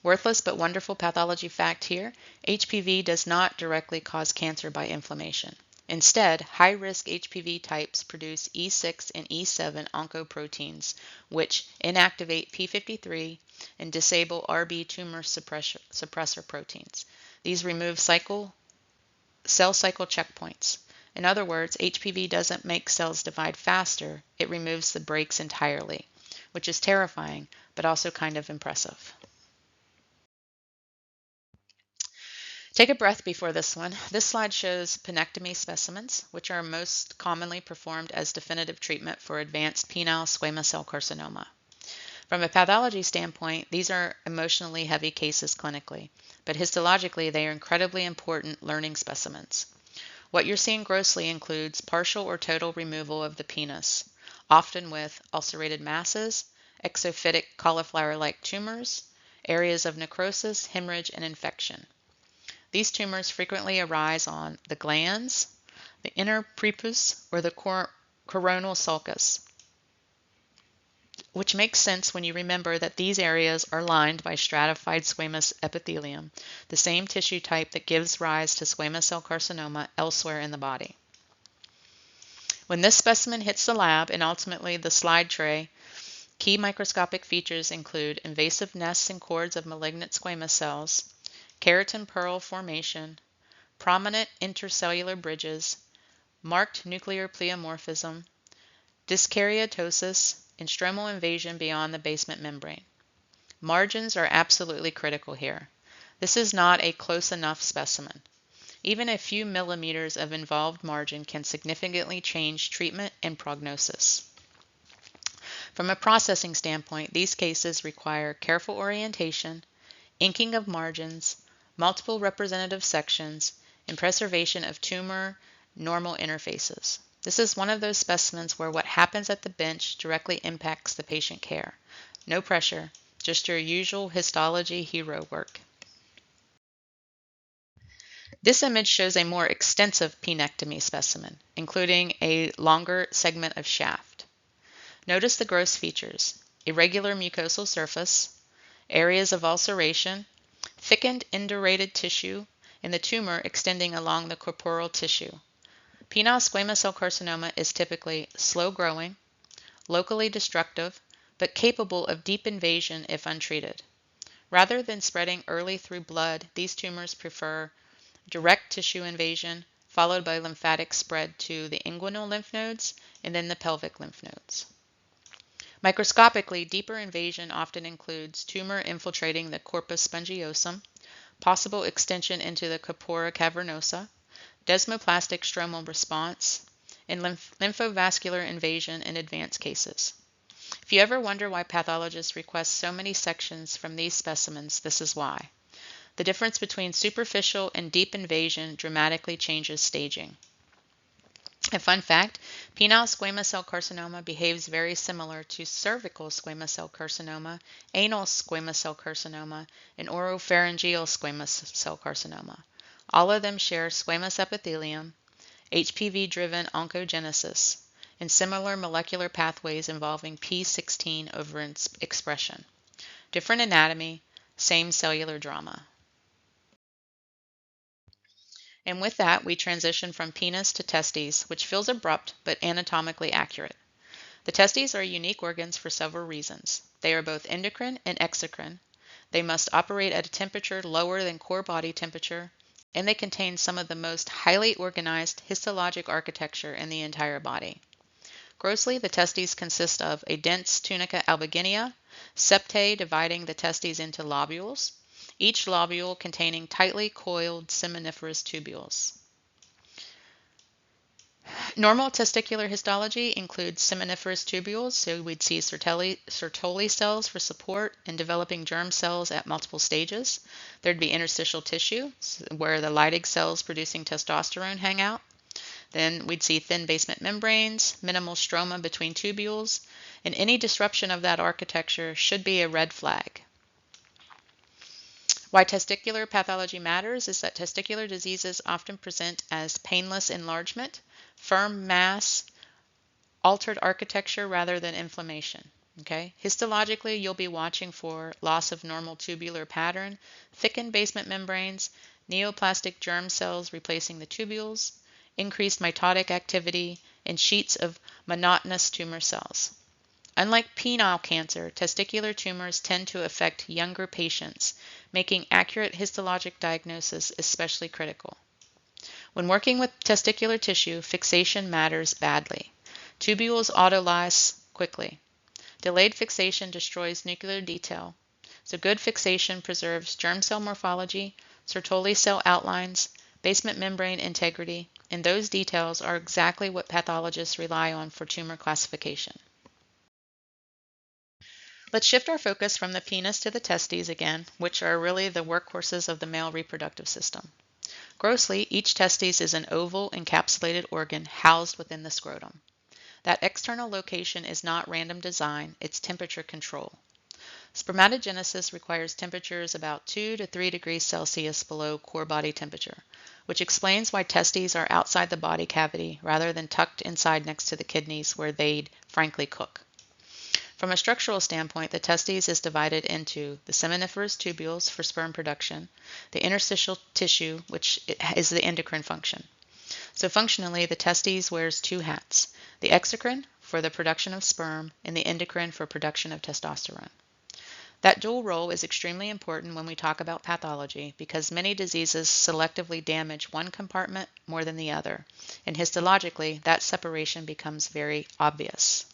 Worthless but wonderful pathology fact here, HPV does not directly cause cancer by inflammation. Instead, high-risk HPV types produce E6 and E7 oncoproteins, which inactivate P53 and disable RB tumor suppressor proteins. These remove cell cycle checkpoints. In other words, HPV doesn't make cells divide faster, it removes the brakes entirely, which is terrifying, but also kind of impressive. Take a breath before this one. This slide shows penectomy specimens, which are most commonly performed as definitive treatment for advanced penile squamous cell carcinoma. From a pathology standpoint, these are emotionally heavy cases clinically, but histologically they are incredibly important learning specimens. What you're seeing grossly includes partial or total removal of the penis, often with ulcerated masses, exophytic cauliflower-like tumors, areas of necrosis, hemorrhage, and infection. These tumors frequently arise on the glans, the inner prepuce, or the coronal sulcus, which makes sense when you remember that these areas are lined by stratified squamous epithelium, the same tissue type that gives rise to squamous cell carcinoma elsewhere in the body. When this specimen hits the lab and ultimately the slide tray, key microscopic features include invasive nests and cords of malignant squamous cells, keratin pearl formation, prominent intercellular bridges, marked nuclear pleomorphism, dyskaryotosis, and stromal invasion beyond the basement membrane. Margins are absolutely critical here. This is not a close enough specimen. Even a few millimeters of involved margin can significantly change treatment and prognosis. From a processing standpoint, these cases require careful orientation, inking of margins, multiple representative sections, and preservation of tumor normal interfaces. This is one of those specimens where what happens at the bench directly impacts the patient care. No pressure, just your usual histology hero work. This image shows a more extensive penectomy specimen, including a longer segment of shaft. Notice the gross features: irregular mucosal surface, areas of ulceration, thickened indurated tissue, and the tumor extending along the corporal tissue. Penile squamous cell carcinoma is typically slow-growing, locally destructive, but capable of deep invasion if untreated. Rather than spreading early through blood, these tumors prefer direct tissue invasion, followed by lymphatic spread to the inguinal lymph nodes and then the pelvic lymph nodes. Microscopically, deeper invasion often includes tumor infiltrating the corpus spongiosum, possible extension into the corpora cavernosa, desmoplastic stromal response, and lymphovascular invasion in advanced cases. If you ever wonder why pathologists request so many sections from these specimens, this is why. The difference between superficial and deep invasion dramatically changes staging. A fun fact, penile squamous cell carcinoma behaves very similar to cervical squamous cell carcinoma, anal squamous cell carcinoma, and oropharyngeal squamous cell carcinoma. All of them share squamous epithelium, HPV-driven oncogenesis, and similar molecular pathways involving P16 overexpression. Different anatomy, same cellular drama. And with that, we transition from penis to testes, which feels abrupt but anatomically accurate. The testes are unique organs for several reasons. They are both endocrine and exocrine. They must operate at a temperature lower than core body temperature, and they contain some of the most highly organized histologic architecture in the entire body. Grossly, the testes consist of a dense tunica albuginea, septae dividing the testes into lobules, each lobule containing tightly coiled seminiferous tubules. Normal testicular histology includes seminiferous tubules, so we'd see Sertoli cells for support and developing germ cells at multiple stages. There'd be interstitial tissue, where the Leydig cells producing testosterone hang out. Then we'd see thin basement membranes, minimal stroma between tubules, and any disruption of that architecture should be a red flag. Why testicular pathology matters is that testicular diseases often present as painless enlargement, firm mass, altered architecture rather than inflammation. Okay? Histologically, you'll be watching for loss of normal tubular pattern, thickened basement membranes, neoplastic germ cells replacing the tubules, increased mitotic activity, and sheets of monotonous tumor cells. Unlike penile cancer, testicular tumors tend to affect younger patients, making accurate histologic diagnosis especially critical. When working with testicular tissue, fixation matters badly. Tubules autolyse quickly. Delayed fixation destroys nuclear detail, so good fixation preserves germ cell morphology, Sertoli cell outlines, basement membrane integrity, and those details are exactly what pathologists rely on for tumor classification. Let's shift our focus from the penis to the testes again, which are really the workhorses of the male reproductive system. Grossly, each testes is an oval encapsulated organ housed within the scrotum. That external location is not random design, it's temperature control. Spermatogenesis requires temperatures about 2 to 3 degrees Celsius below core body temperature, which explains why testes are outside the body cavity rather than tucked inside next to the kidneys where they'd frankly cook. From a structural standpoint, the testes is divided into the seminiferous tubules for sperm production, the interstitial tissue, which is the endocrine function. So functionally, the testes wears two hats, the exocrine for the production of sperm and the endocrine for production of testosterone. That dual role is extremely important when we talk about pathology because many diseases selectively damage one compartment more than the other, and histologically, that separation becomes very obvious.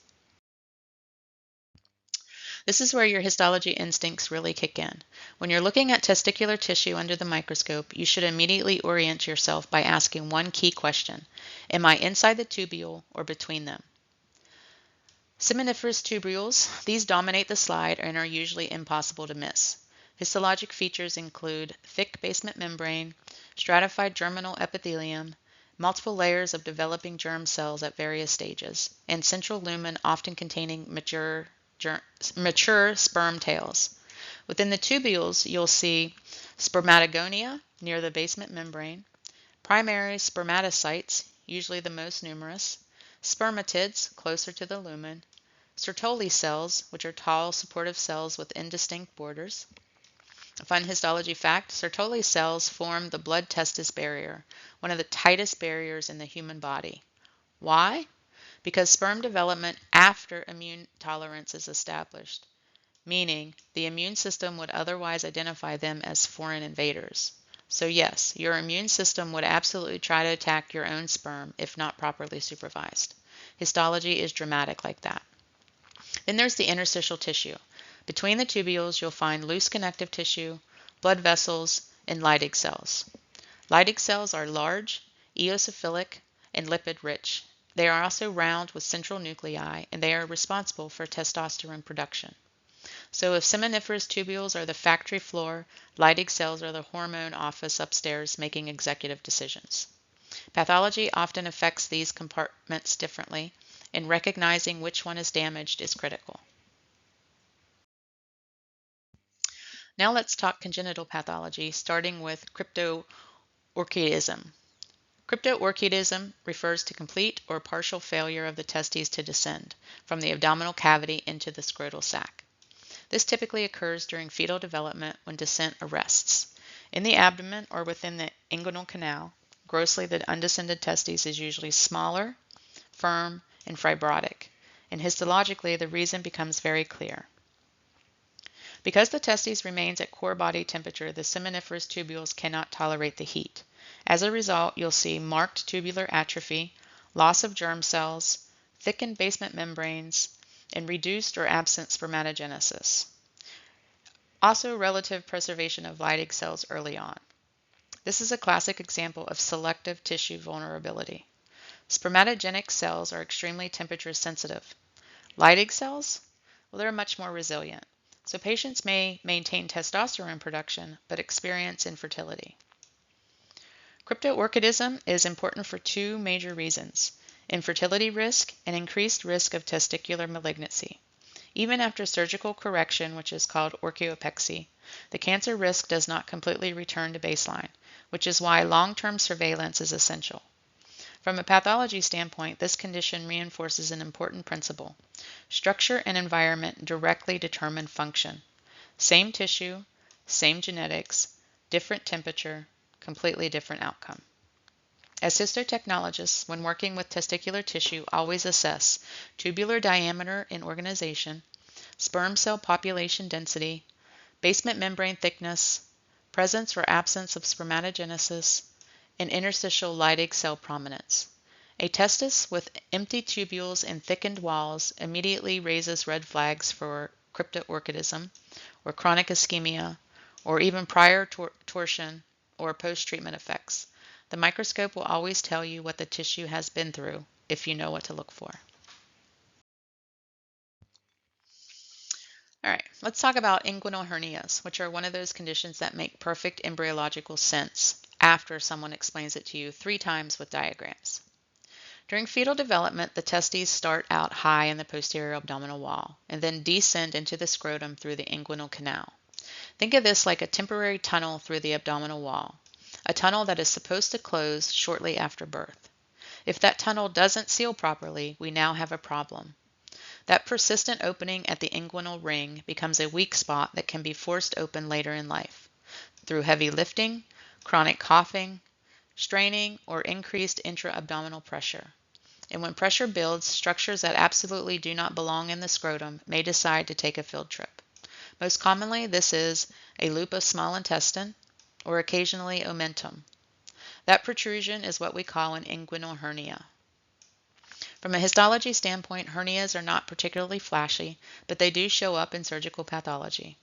This is where your histology instincts really kick in. When you're looking at testicular tissue under the microscope, you should immediately orient yourself by asking one key question. Am I inside the tubule or between them? Seminiferous tubules, these dominate the slide and are usually impossible to miss. Histologic features include thick basement membrane, stratified germinal epithelium, multiple layers of developing germ cells at various stages, and central lumen often containing mature sperm tails. Within the tubules, you'll see spermatogonia near the basement membrane, primary spermatocytes, usually the most numerous, spermatids closer to the lumen, Sertoli cells, which are tall supportive cells with indistinct borders. A fun histology fact, Sertoli cells form the blood-testis barrier, one of the tightest barriers in the human body. Why? Because sperm development after immune tolerance is established, meaning the immune system would otherwise identify them as foreign invaders. So yes, your immune system would absolutely try to attack your own sperm if not properly supervised. Histology is dramatic like that. Then there's the interstitial tissue. Between the tubules, you'll find loose connective tissue, blood vessels, and Leydig cells. Leydig cells are large, eosinophilic, and lipid-rich. They are also round with central nuclei, and they are responsible for testosterone production. So if seminiferous tubules are the factory floor, Leydig cells are the hormone office upstairs making executive decisions. Pathology often affects these compartments differently, and recognizing which one is damaged is critical. Now let's talk congenital pathology, starting with cryptorchidism. Cryptorchidism refers to complete or partial failure of the testes to descend from the abdominal cavity into the scrotal sac. This typically occurs during fetal development when descent arrests. In the abdomen or within the inguinal canal, grossly the undescended testes is usually smaller, firm, and fibrotic, and histologically the reason becomes very clear. Because the testes remains at core body temperature, the seminiferous tubules cannot tolerate the heat. As a result, you'll see marked tubular atrophy, loss of germ cells, thickened basement membranes, and reduced or absent spermatogenesis. Also, relative preservation of Leydig cells early on. This is a classic example of selective tissue vulnerability. Spermatogenic cells are extremely temperature sensitive. Leydig cells? Well, they're much more resilient. So patients may maintain testosterone production but experience infertility. Cryptorchidism is important for two major reasons: infertility risk and increased risk of testicular malignancy. Even after surgical correction, which is called orchiopexy, the cancer risk does not completely return to baseline, which is why long-term surveillance is essential. From a pathology standpoint, this condition reinforces an important principle. Structure and environment directly determine function. Same tissue, same genetics, different temperature, completely different outcome. As histotechnologists, when working with testicular tissue, always assess tubular diameter and organization, sperm cell population density, basement membrane thickness, presence or absence of spermatogenesis, and interstitial Leydig cell prominence. A testis with empty tubules and thickened walls immediately raises red flags for cryptorchidism or chronic ischemia or even prior torsion or post-treatment effects. The microscope will always tell you what the tissue has been through if you know what to look for. All right, let's talk about inguinal hernias, which are one of those conditions that make perfect embryological sense after someone explains it to you 3 times with diagrams. During fetal development, the testes start out high in the posterior abdominal wall and then descend into the scrotum through the inguinal canal. Think of this like a temporary tunnel through the abdominal wall, a tunnel that is supposed to close shortly after birth. If that tunnel doesn't seal properly, we now have a problem. That persistent opening at the inguinal ring becomes a weak spot that can be forced open later in life through heavy lifting, chronic coughing, straining, or increased intra-abdominal pressure. And when pressure builds, structures that absolutely do not belong in the scrotum may decide to take a field trip. Most commonly, this is a loop of small intestine or occasionally omentum. That protrusion is what we call an inguinal hernia. From a histology standpoint, hernias are not particularly flashy, but they do show up in surgical pathology.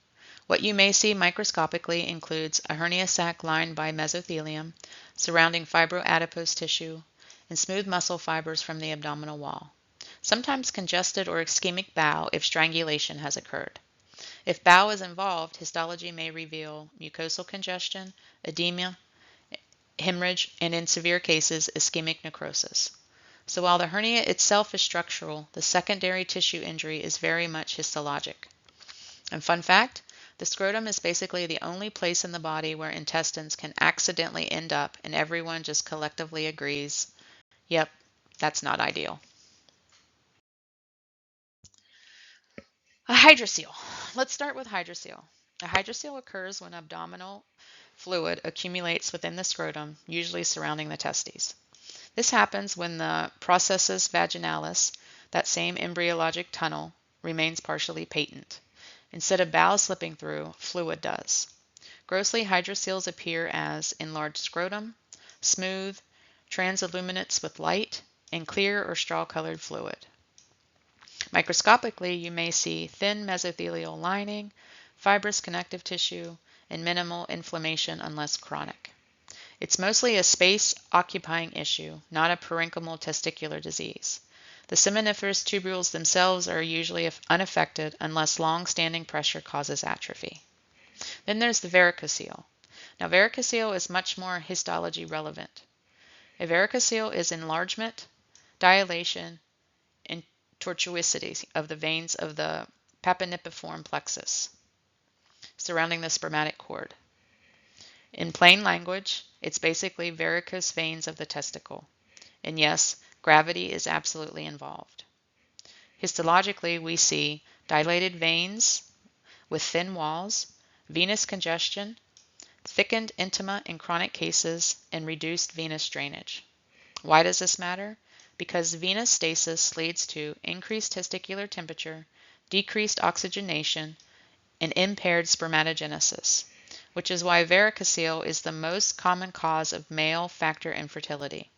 What you may see microscopically includes a hernia sac lined by mesothelium, surrounding fibroadipose tissue, and smooth muscle fibers from the abdominal wall. Sometimes congested or ischemic bowel if strangulation has occurred. If bowel is involved, histology may reveal mucosal congestion, edema, hemorrhage, and in severe cases, ischemic necrosis. So while the hernia itself is structural, the secondary tissue injury is very much histologic. And fun fact, the scrotum is basically the only place in the body where intestines can accidentally end up, and everyone just collectively agrees, yep, that's not ideal. A hydrocele. Let's start with hydrocele. A hydrocele occurs when abdominal fluid accumulates within the scrotum, usually surrounding the testes. This happens when the processus vaginalis, that same embryologic tunnel, remains partially patent. Instead of bowel slipping through, fluid does. Grossly, hydroceles appear as enlarged scrotum, smooth, transilluminates with light, and clear or straw-colored fluid. Microscopically, you may see thin mesothelial lining, fibrous connective tissue, and minimal inflammation unless chronic. It's mostly a space-occupying issue, not a parenchymal testicular disease. The seminiferous tubules themselves are usually unaffected unless long-standing pressure causes atrophy. Then there's the varicocele. Now, varicocele is much more histology relevant. A varicocele is enlargement, dilation, and tortuosity of the veins of the papinipiform plexus surrounding the spermatic cord. In plain language, it's basically varicose veins of the testicle. And yes, gravity is absolutely involved. Histologically, we see dilated veins with thin walls, venous congestion, thickened intima in chronic cases, and reduced venous drainage. Why does this matter? Because venous stasis leads to increased testicular temperature, decreased oxygenation, and impaired spermatogenesis, which is why varicocele is the most common cause of male factor infertility.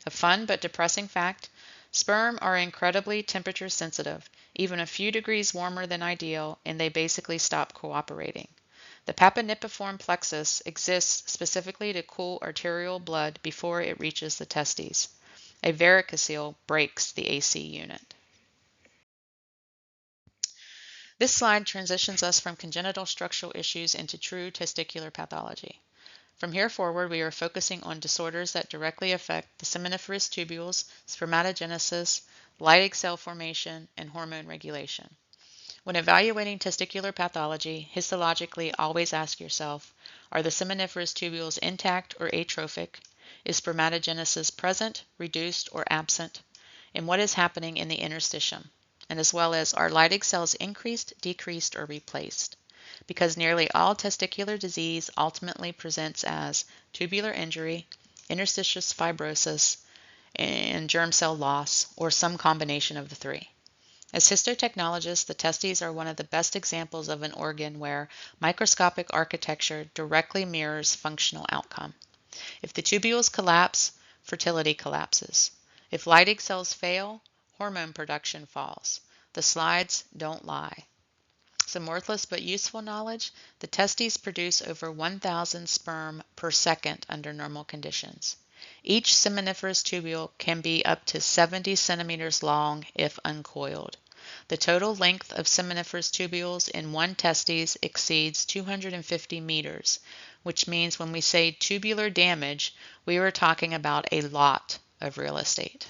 A fun but depressing fact, sperm are incredibly temperature sensitive, even a few degrees warmer than ideal, and they basically stop cooperating. The papinipiform plexus exists specifically to cool arterial blood before it reaches the testes. A varicocele breaks the AC unit. This slide transitions us from congenital structural issues into true testicular pathology. From here forward, we are focusing on disorders that directly affect the seminiferous tubules, spermatogenesis, Leydig cell formation, and hormone regulation. When evaluating testicular pathology, histologically always ask yourself, are the seminiferous tubules intact or atrophic? Is spermatogenesis present, reduced, or absent? And what is happening in the interstitium? And as well as, are Leydig cells increased, decreased, or replaced? Because nearly all testicular disease ultimately presents as tubular injury, interstitious fibrosis, and germ cell loss, or some combination of the three. As histotechnologists, the testes are one of the best examples of an organ where microscopic architecture directly mirrors functional outcome. If the tubules collapse, fertility collapses. If Leydig cells fail, hormone production falls. The slides don't lie. Some worthless but useful knowledge, the testes produce over 1,000 sperm per second under normal conditions. Each seminiferous tubule can be up to 70 centimeters long if uncoiled. The total length of seminiferous tubules in one testes exceeds 250 meters, which means when we say tubular damage, we are talking about a lot of real estate.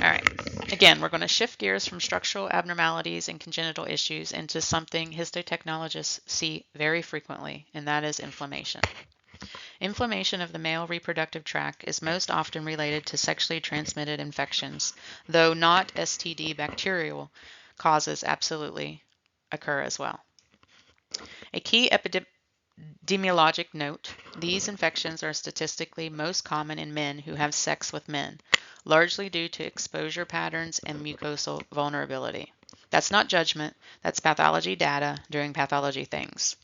All right. Again, we're going to shift gears from structural abnormalities and congenital issues into something histotechnologists see very frequently, and that is inflammation. Inflammation of the male reproductive tract is most often related to sexually transmitted infections, though not STD bacterial causes absolutely occur as well. A key epidemiologic note, these infections are statistically most common in men who have sex with men, largely due to exposure patterns and mucosal vulnerability. That's not judgment, that's pathology data doing pathology things.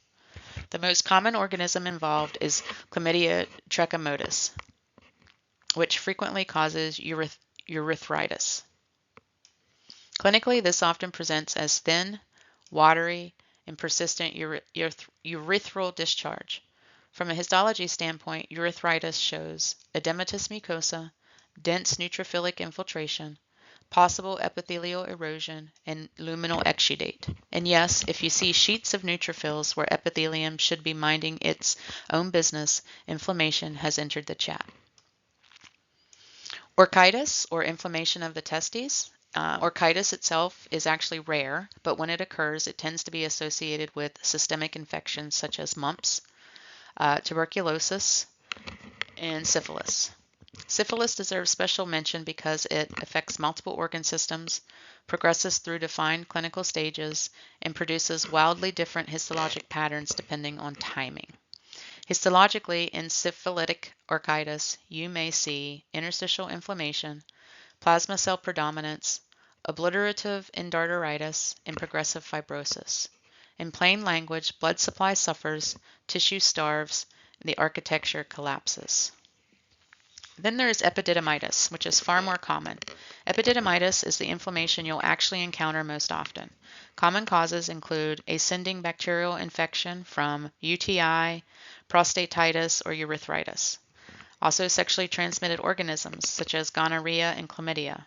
The most common organism involved is Chlamydia trachomatis, which frequently causes urethritis. Clinically, this often presents as thin, watery, and persistent urethral discharge. From a histology standpoint, urethritis shows edematous mucosa, dense neutrophilic infiltration, possible epithelial erosion, and luminal exudate. And yes, if you see sheets of neutrophils where epithelium should be minding its own business, inflammation has entered the chat. Orchitis, or inflammation of the testes. Orchitis itself is actually rare, but when it occurs, it tends to be associated with systemic infections such as mumps, tuberculosis, and syphilis. Syphilis deserves special mention because it affects multiple organ systems, progresses through defined clinical stages, and produces wildly different histologic patterns depending on timing. Histologically, in syphilitic orchitis, you may see interstitial inflammation, plasma cell predominance, obliterative endarteritis, and progressive fibrosis. In plain language, blood supply suffers, tissue starves, and the architecture collapses. Then there is epididymitis, which is far more common. Epididymitis is the inflammation you'll actually encounter most often. Common causes include ascending bacterial infection from UTI, prostatitis, or urethritis. Also sexually transmitted organisms such as gonorrhea and chlamydia.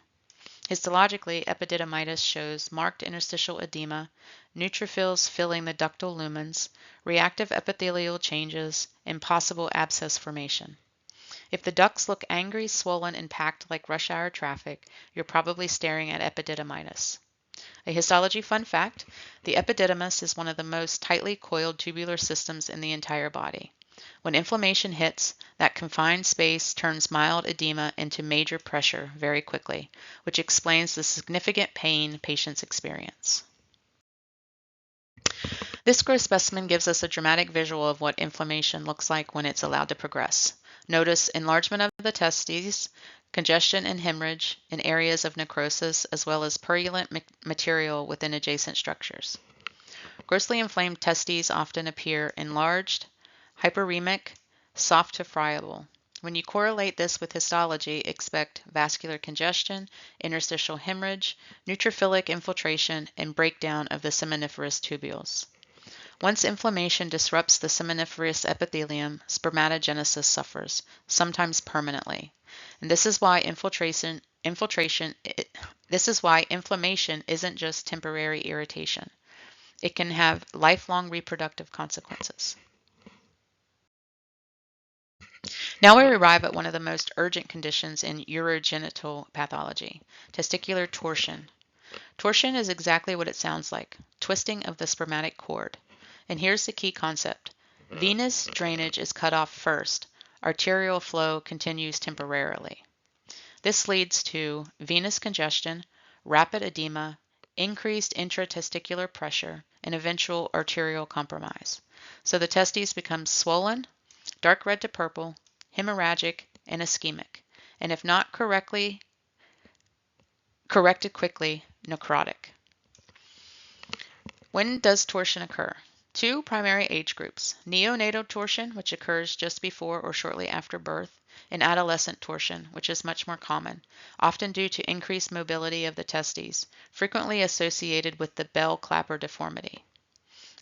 Histologically, epididymitis shows marked interstitial edema, neutrophils filling the ductal lumens, reactive epithelial changes, and possible abscess formation. If the ducts look angry, swollen, and packed like rush hour traffic, you're probably staring at epididymitis. A histology fun fact, the epididymis is one of the most tightly coiled tubular systems in the entire body. When inflammation hits, that confined space turns mild edema into major pressure very quickly, which explains the significant pain patients experience. This gross specimen gives us a dramatic visual of what inflammation looks like when it's allowed to progress. Notice enlargement of the testes, congestion and hemorrhage in areas of necrosis, as well as purulent material within adjacent structures. Grossly inflamed testes often appear enlarged, hyperemic, soft to friable. When you correlate this with histology, expect vascular congestion, interstitial hemorrhage, neutrophilic infiltration, and breakdown of the seminiferous tubules. Once inflammation disrupts the seminiferous epithelium, spermatogenesis suffers, sometimes permanently. And this is why inflammation isn't just temporary irritation. It can have lifelong reproductive consequences. Now we arrive at one of the most urgent conditions in urogenital pathology, testicular torsion. Torsion is exactly what it sounds like, twisting of the spermatic cord. And here's the key concept. Venous drainage is cut off first. Arterial flow continues temporarily. This leads to venous congestion, rapid edema, increased intratesticular pressure, and eventual arterial compromise. So the testes become swollen, dark red to purple, hemorrhagic, and ischemic, and if not corrected quickly, necrotic. When does torsion occur? Two primary age groups, neonatal torsion, which occurs just before or shortly after birth, and adolescent torsion, which is much more common, often due to increased mobility of the testes, frequently associated with the Bell-Clapper deformity.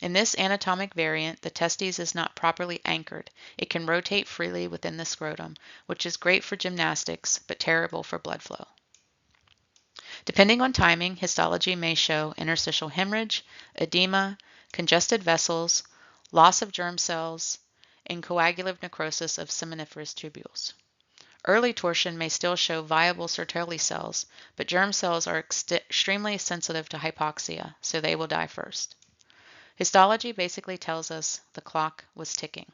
In this anatomic variant, the testes is not properly anchored. It can rotate freely within the scrotum, which is great for gymnastics, but terrible for blood flow. Depending on timing, histology may show interstitial hemorrhage, edema, congested vessels, loss of germ cells, and coagulative necrosis of seminiferous tubules. Early torsion may still show viable Sertoli cells, but germ cells are extremely sensitive to hypoxia, so they will die first. Histology basically tells us the clock was ticking.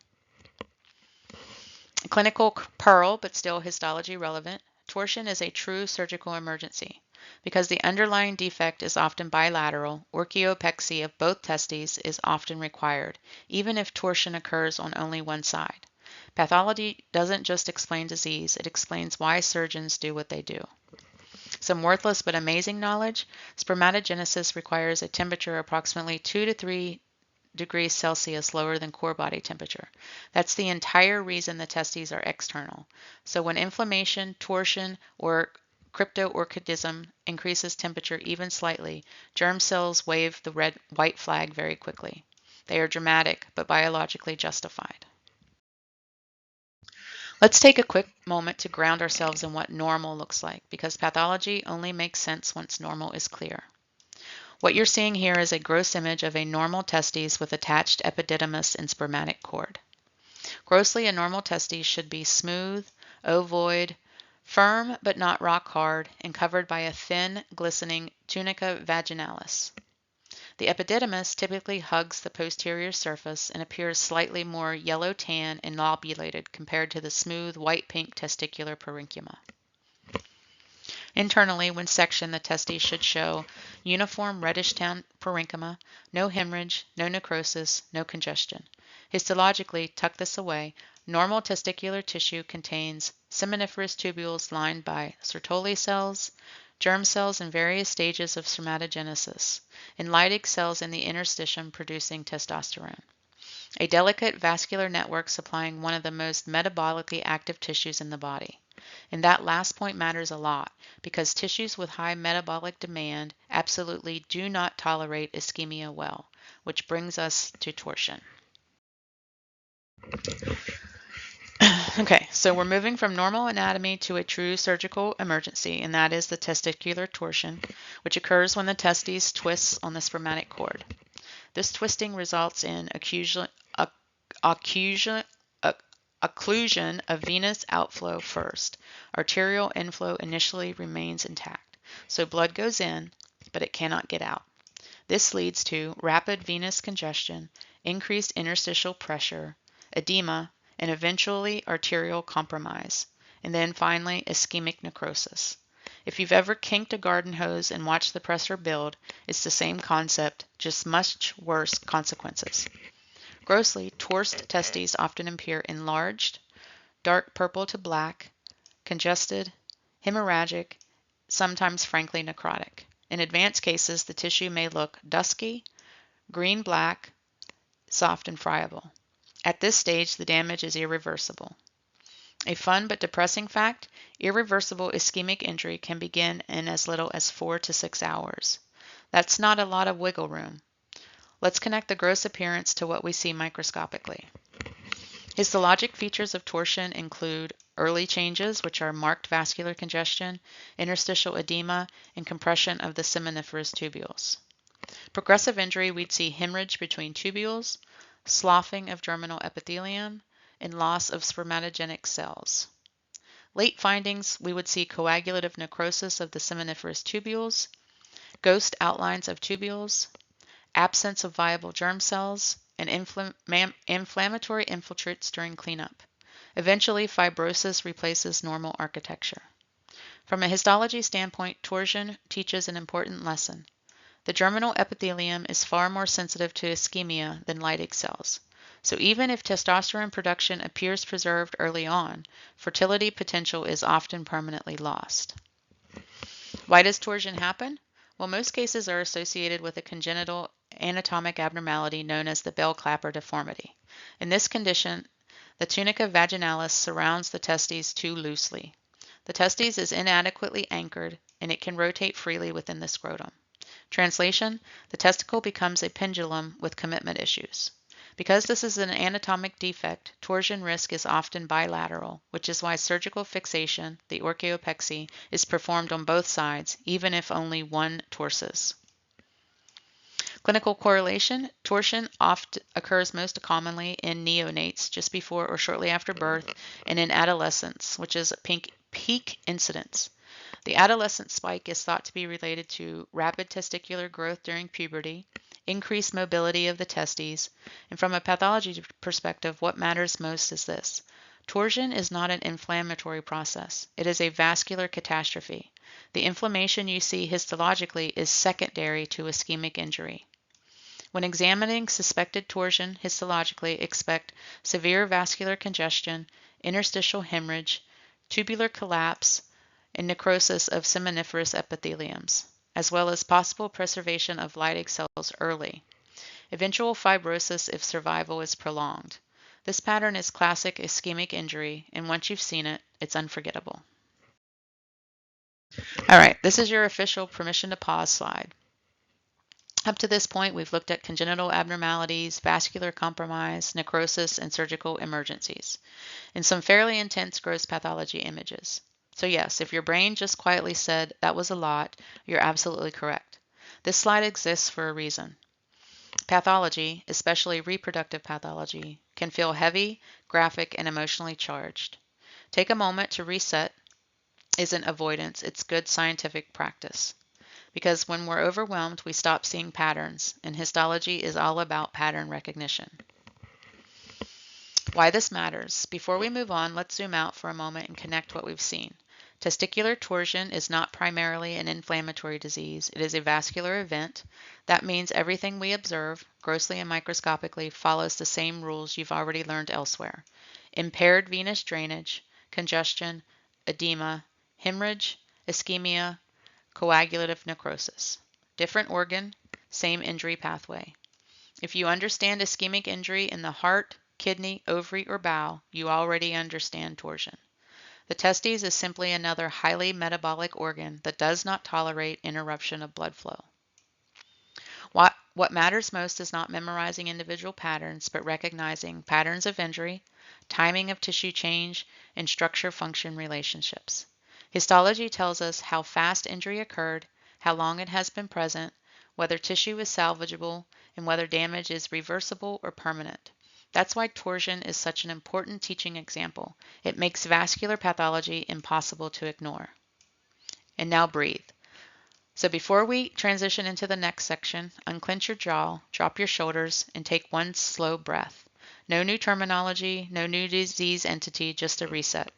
Clinical pearl, but still histology relevant. Torsion is a true surgical emergency. Because the underlying defect is often bilateral, orchiopexy of both testes is often required, even if torsion occurs on only one side. Pathology doesn't just explain disease, it explains why surgeons do what they do. Some worthless but amazing knowledge: spermatogenesis requires a temperature approximately 2 to 3 degrees Celsius lower than core body temperature. That's the entire reason the testes are external. So when inflammation, torsion, or cryptorchidism increases temperature even slightly, germ cells wave the white flag very quickly. They are dramatic, but biologically justified. Let's take a quick moment to ground ourselves in what normal looks like, because pathology only makes sense once normal is clear. What you're seeing here is a gross image of a normal testes with attached epididymis and spermatic cord. Grossly, a normal testes should be smooth, ovoid, firm but not rock hard, and covered by a thin, glistening tunica vaginalis. The epididymis typically hugs the posterior surface and appears slightly more yellow-tan and lobulated compared to the smooth white-pink testicular parenchyma. Internally, when sectioned, the testes should show uniform reddish-tan parenchyma, no hemorrhage, no necrosis, no congestion. Histologically, tuck this away. Normal testicular tissue contains seminiferous tubules lined by Sertoli cells, germ cells in various stages of spermatogenesis, and Leydig cells in the interstitium producing testosterone. A delicate vascular network supplying one of the most metabolically active tissues in the body. And that last point matters a lot, because tissues with high metabolic demand absolutely do not tolerate ischemia well, which brings us to torsion. Okay, so we're moving from normal anatomy to a true surgical emergency, and that is the testicular torsion, which occurs when the testes twists on the spermatic cord. This twisting results in occlusion of venous outflow first. Arterial inflow initially remains intact, so blood goes in, but it cannot get out. This leads to rapid venous congestion, increased interstitial pressure, edema, and eventually arterial compromise, and then finally ischemic necrosis. If you've ever kinked a garden hose and watched the pressure build, it's the same concept, just much worse consequences. Grossly, torsed testes often appear enlarged, dark purple to black, congested, hemorrhagic, sometimes frankly necrotic. In advanced cases, the tissue may look dusky, green-black, soft and friable. At this stage, the damage is irreversible. A fun but depressing fact: irreversible ischemic injury can begin in as little as 4 to 6 hours. That's not a lot of wiggle room. Let's connect the gross appearance to what we see microscopically. Histologic features of torsion include early changes, which are marked vascular congestion, interstitial edema, and compression of the seminiferous tubules. Progressive injury, we'd see hemorrhage between tubules, sloughing of germinal epithelium, and loss of spermatogenic cells. Late findings, we would see coagulative necrosis of the seminiferous tubules, ghost outlines of tubules, absence of viable germ cells, and inflammatory infiltrates during cleanup. Eventually, fibrosis replaces normal architecture. From a histology standpoint, torsion teaches an important lesson. The germinal epithelium is far more sensitive to ischemia than Leydig cells. So even if testosterone production appears preserved early on, fertility potential is often permanently lost. Why does torsion happen? Well, most cases are associated with a congenital anatomic abnormality known as the bell clapper deformity. In this condition, the tunica vaginalis surrounds the testes too loosely. The testes is inadequately anchored, and it can rotate freely within the scrotum. Translation: the testicle becomes a pendulum with commitment issues. Because this is an anatomic defect, torsion risk is often bilateral, which is why surgical fixation, the orchiopexy, is performed on both sides, even if only one torsus. Clinical correlation: torsion oft occurs most commonly in neonates just before or shortly after birth and in adolescents, which is peak incidence. The adolescent spike is thought to be related to rapid testicular growth during puberty, increased mobility of the testes, and from a pathology perspective, what matters most is this. Torsion is not an inflammatory process. It is a vascular catastrophe. The inflammation you see histologically is secondary to ischemic injury. When examining suspected torsion histologically, expect severe vascular congestion, interstitial hemorrhage, tubular collapse, and necrosis of seminiferous epitheliums, as well as possible preservation of Leydig cells early. Eventual fibrosis if survival is prolonged. This pattern is classic ischemic injury, and once you've seen it, it's unforgettable. All right, this is your official permission to pause slide. Up to this point, we've looked at congenital abnormalities, vascular compromise, necrosis, and surgical emergencies, and some fairly intense gross pathology images. So yes, if your brain just quietly said that was a lot, you're absolutely correct. This slide exists for a reason. Pathology, especially reproductive pathology, can feel heavy, graphic, and emotionally charged. Take a moment to reset. Isn't avoidance, it's good scientific practice. Because when we're overwhelmed, we stop seeing patterns, and histology is all about pattern recognition. Why this matters. Before we move on, let's zoom out for a moment and connect what we've seen. Testicular torsion is not primarily an inflammatory disease. It is a vascular event. That means everything we observe, grossly and microscopically, follows the same rules you've already learned elsewhere. Impaired venous drainage, congestion, edema, hemorrhage, ischemia, coagulative necrosis. Different organ, same injury pathway. If you understand ischemic injury in the heart, kidney, ovary, or bowel, you already understand torsion. The testes is simply another highly metabolic organ that does not tolerate interruption of blood flow. What matters most is not memorizing individual patterns, but recognizing patterns of injury, timing of tissue change, and structure-function relationships. Histology tells us how fast injury occurred, how long it has been present, whether tissue is salvageable, and whether damage is reversible or permanent. That's why torsion is such an important teaching example. It makes vascular pathology impossible to ignore. And now breathe. So before we transition into the next section, unclench your jaw, drop your shoulders, and take one slow breath. No new terminology, no new disease entity, just a reset.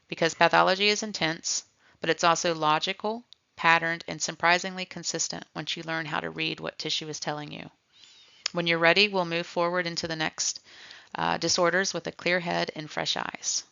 Because pathology is intense, but it's also logical, patterned, and surprisingly consistent once you learn how to read what tissue is telling you. When you're ready, we'll move forward into the next disorders with a clear head and fresh eyes.